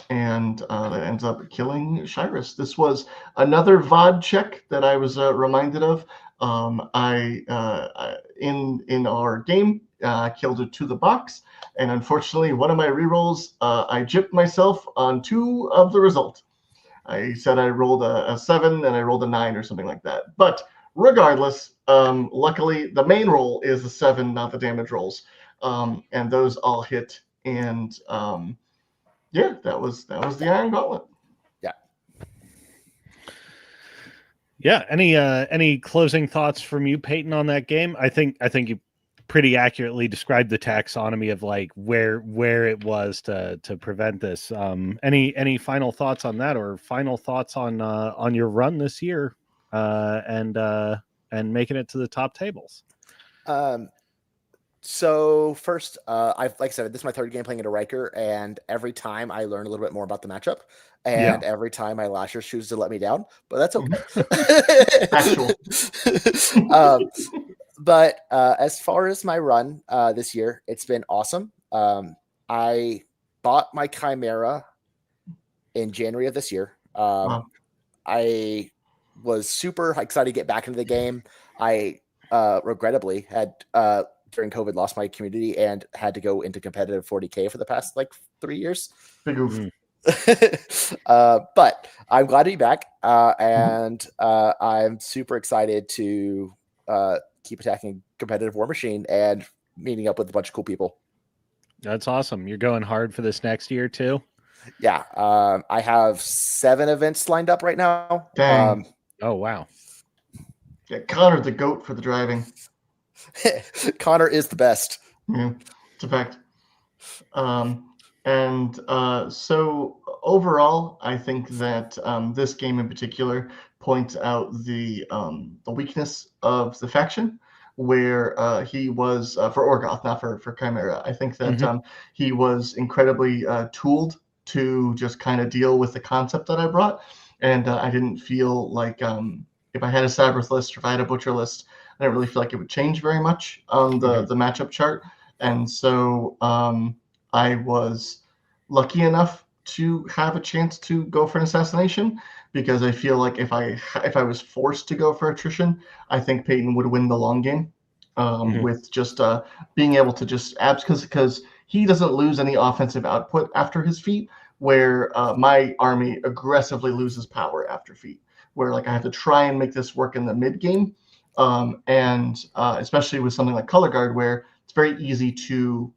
and that ends up killing Shyrus. This was another VOD check that I was reminded of. In our game, killed it to the box, and unfortunately, one of my rerolls, I gypped myself on 2 of the result. I said I rolled a 7 and I rolled a 9 or something like that. But regardless, luckily the main roll is the 7, not the damage rolls, and those all hit. And yeah, that was the Iron Gauntlet. Yeah. Any closing thoughts from you, Peyton, on that game? I think you pretty accurately described the taxonomy of like where it was to prevent this. Any final thoughts on that, or final thoughts on your run this year, and making it to the top tables? So first, like I said, this is my 3rd game playing into Riker, and every time I learn a little bit more about the matchup, and every time my Lasher chooses to let me down, but that's okay. But as far as my run this year, it's been awesome. I bought my Chimera in January of this year. I was super excited to get back into the game. I regrettably had during COVID lost my community and had to go into competitive 40K for the past like 3 years. Big oof. But I'm glad to be back, and I'm super excited to keep attacking competitive War Machine and meeting up with a bunch of cool people. That's awesome. You're going hard for this next year too? Yeah. I have 7 events lined up right now. Dang. Oh, wow. Yeah, Connor the GOAT for the driving. Connor is the best. Yeah, it's a fact. So overall, I think that this game in particular points out the weakness of the faction, where he was for Orgoth, not for Chimera. I think that he was incredibly tooled to just kind of deal with the concept that I brought, and I didn't feel like if I had a Cyberth list or if I had a Butcher list, I didn't really feel like it would change very much on the matchup chart. And so I was lucky enough to have a chance to go for an assassination, because I feel like if I was forced to go for attrition, I think Peyton would win the long game with just being able to just because he doesn't lose any offensive output after his feat, where my army aggressively loses power after feat, where like I have to try and make this work in the mid game. And especially with something like Color Guard, where it's very easy to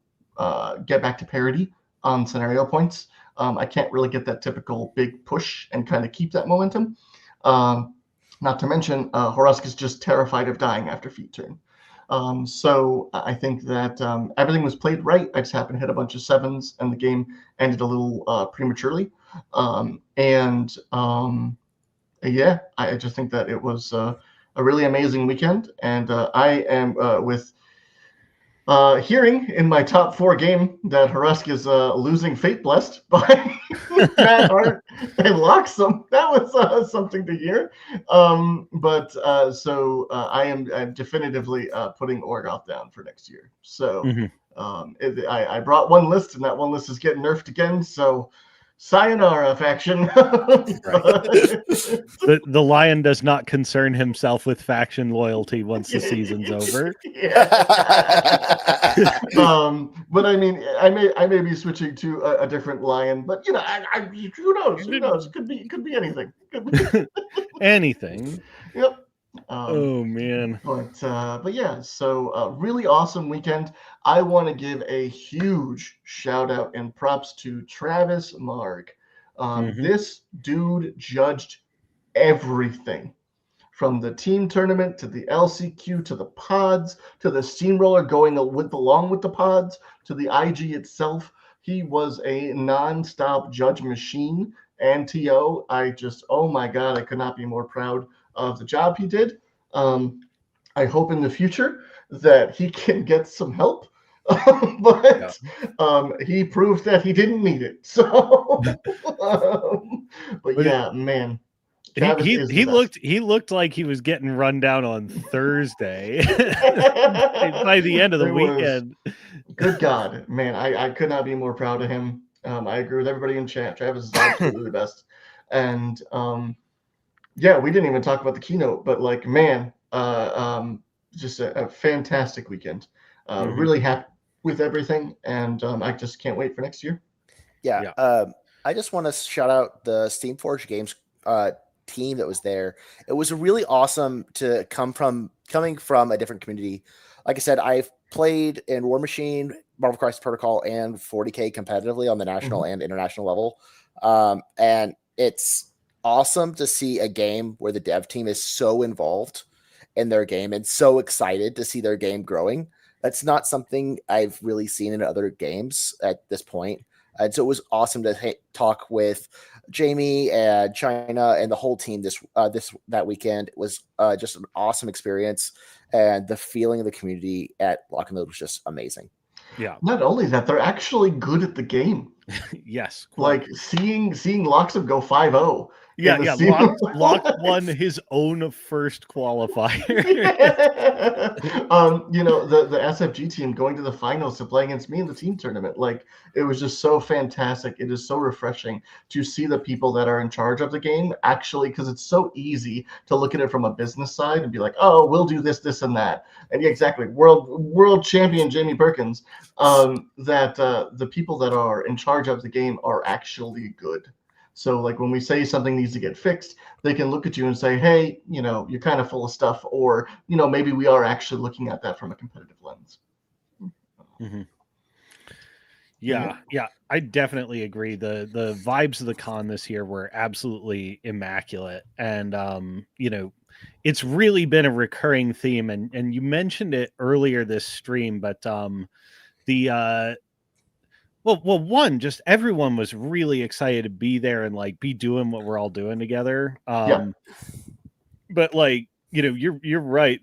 get back to parity on scenario points. I can't really get that typical big push and kind of keep that momentum. Not to mention, Horask is just terrified of dying after feat turn. So I think that everything was played right. I just happened to hit a bunch of 7s, and the game ended a little prematurely. Yeah, I just think that it was a really amazing weekend, and I am with hearing in my top 4 game that Horask is losing Fate Blessed by Matt Hart and Loxum. That was something to hear. So I am definitively putting Orgoth down for next year. So I brought one list, and that one list is getting nerfed again. So sayonara, faction. The lion does not concern himself with faction loyalty once the season's over. But I mean, I may be switching to a different lion, but you know, who knows? Who knows? It could be anything. Anything. Yep. Oh man. But yeah, so really awesome weekend. I want to give a huge shout out and props to Travis Marg. This dude judged everything, from the team tournament to the LCQ to the pods to the steamroller going along with the pods to the IG itself. He was a non-stop judge machine. And TO, oh my God, I could not be more proud of the job he did. I hope in the future that he can get some help, but he proved that he didn't need it. So, but yeah, man. He looked like he was getting run down on Thursday by the end of the weekend. Good God, man. I could not be more proud of him. I agree with everybody in chat. Travis is absolutely the best. And yeah, we didn't even talk about the keynote, but like, man, just a fantastic weekend. Really happy with everything, and I just can't wait for next year. Yeah. I just want to shout out the Steamforge Games team that was there. It was really awesome to coming from a different community. Like I said, I've played in War Machine, Marvel Crisis Protocol, and 40K competitively on the national and international level. And it's awesome to see a game where the dev team is so involved in their game and so excited to see their game growing. That's not something I've really seen in other games at this point. And so it was awesome to talk with Jamie and China and the whole team that weekend. It was just an awesome experience, and the feeling of the community at Lock and Load was just amazing. Yeah. Not only that, they're actually good at the game. Yes. Like seeing Loxham go 5-0. Yeah. Lock won his own first qualifier. You know, the SFG team going to the finals to play against me in the team tournament. Like, it was just so fantastic. It is so refreshing to see the people that are in charge of the game actually, because it's so easy to look at it from a business side and be like, oh, we'll do this, this, and that. And yeah, exactly. World champion Jamie Perkins, that the people that are in charge of the game are actually good. So like when we say something needs to get fixed, they can look at you and say, hey, you know, you're kind of full of stuff, or, you know, maybe we are actually looking at that from a competitive lens. Yeah, I definitely agree. The vibes of the con this year were absolutely immaculate. And you know, it's really been a recurring theme, and you mentioned it earlier this stream, but one, just everyone was really excited to be there and like be doing what we're all doing together. But like, you know, you're right.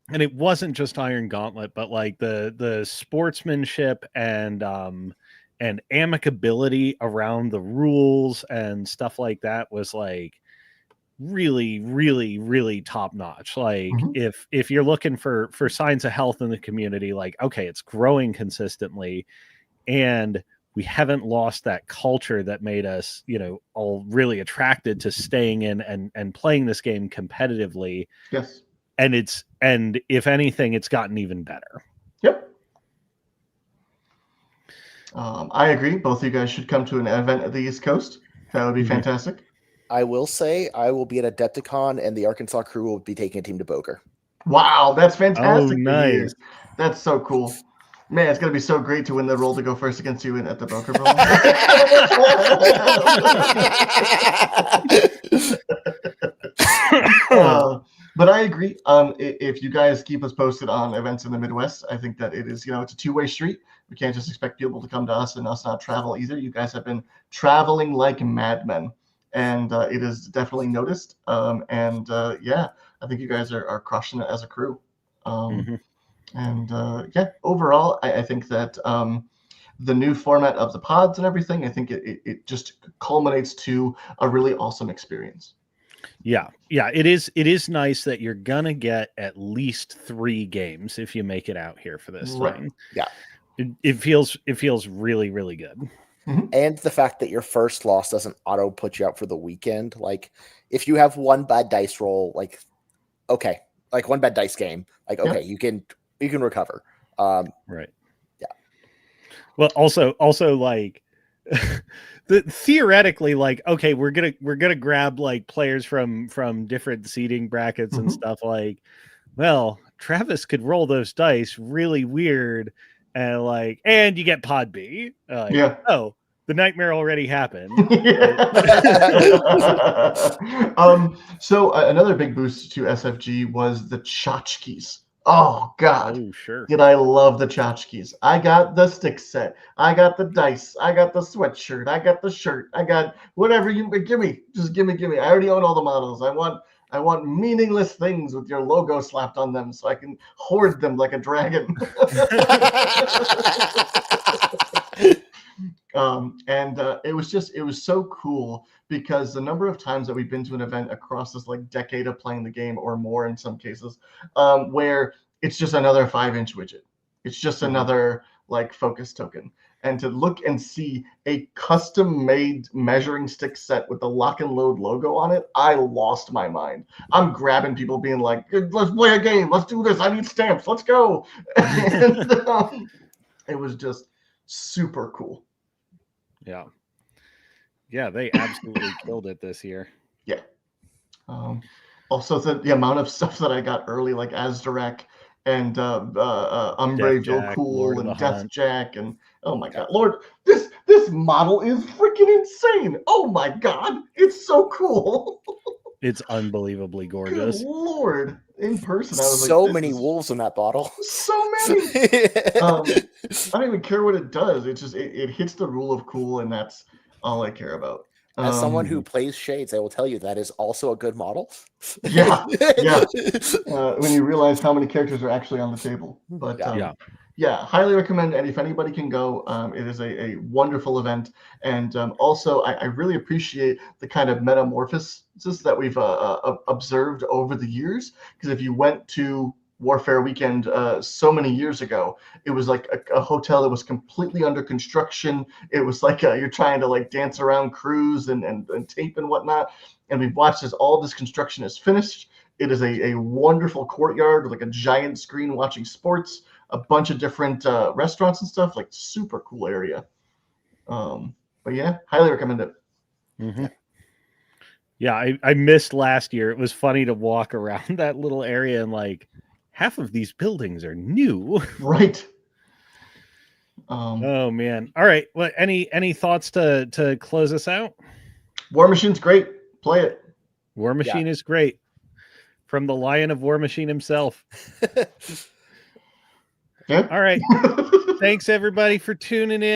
And it wasn't just Iron Gauntlet, but like the sportsmanship and amicability around the rules and stuff like that was like really, really, really top notch. Like if you're looking for signs of health in the community, like, okay, it's growing consistently, and we haven't lost that culture that made us, you know, all really attracted to staying in and playing this game competitively. Yes. And if anything, it's gotten even better. Yep. I agree. Both of you guys should come to an event at the East Coast. That would be fantastic. I will say I will be at Adepticon, and the Arkansas crew will be taking a team to Boker. Wow, that's fantastic. Oh, nice. That's so cool. Man, it's going to be so great to win the role to go first against you at the Boker Bowl. But I agree. If you guys keep us posted on events in the Midwest, I think that it is, you know, it's a two-way street. We can't just expect people to come to us and us not travel either. You guys have been traveling like madmen, and it is definitely noticed. Yeah, I think you guys are crushing it as a crew. And yeah, overall, I think that the new format of the pods and everything, I think it just culminates to a really awesome experience. Yeah, it is nice that you're gonna get at least 3 games if you make it out here for this thing. Yeah, it feels really, really good. And the fact that your first loss doesn't auto put you out for the weekend. Like if you have one bad dice roll, like okay, like one bad dice game, like okay, you can recover. Right. Yeah. Well, also like theoretically, like, okay, we're gonna grab like players from different seeding brackets and stuff. Like, well, Travis could roll those dice really weird, and you get pod B. Oh, the nightmare already happened. So another big boost to SFG was the tchotchkes. Oh God! Oh sure. Did I love the tchotchkes? I got the stick set. I got the dice. I got the sweatshirt. I got the shirt. I got whatever you give me. Just give me. I already own all the models. I want meaningless things with your logo slapped on them so I can hoard them like a dragon. It was so cool because the number of times that we've been to an event across this like decade of playing the game or more in some cases, where it's just another 5-inch widget. It's just another like focus token. and to look and see a custom-made measuring stick set with the Lock and Load logo on it, I lost my mind. I'm grabbing people being like, let's play a game. Let's do this. I need stamps. Let's go. And it was just super cool. Yeah. Yeah, they absolutely killed it this year. Yeah. Also, the amount of stuff that I got early, like Azdirek and Umbre Vilcool and Death Jack, and oh my god, Lord, this model is freaking insane. Oh my god, it's so cool. It's unbelievably gorgeous. Good Lord, in person, I was so like, many wolves in that bottle. So many. I don't even care what it does. It just it hits the rule of cool, and that's all I care about. As someone who plays Shades, I will tell you that is also a good model. Yeah. When you realize how many characters are actually on the table. But highly recommend. And if anybody can go, it is a wonderful event. And also, I really appreciate the kind of metamorphosis that we've observed over the years. Because if you went to Warfare Weekend so many years ago, it was like a hotel that was completely under construction. It was like you're trying to like dance around crews and tape and whatnot. And we've watched as all this construction is finished. It is a wonderful courtyard with like a giant screen watching sports, a bunch of different restaurants and stuff. Like super cool area. But yeah, highly recommend it. Mm-hmm. Yeah, I missed last year. It was funny to walk around that little area and like, half of these buildings are new. Right. Oh man. All right. Well, any thoughts to close us out? War Machine's great. Play it. War Machine is great. From the Lion of War Machine himself. Yeah. All right. Thanks everybody for tuning in.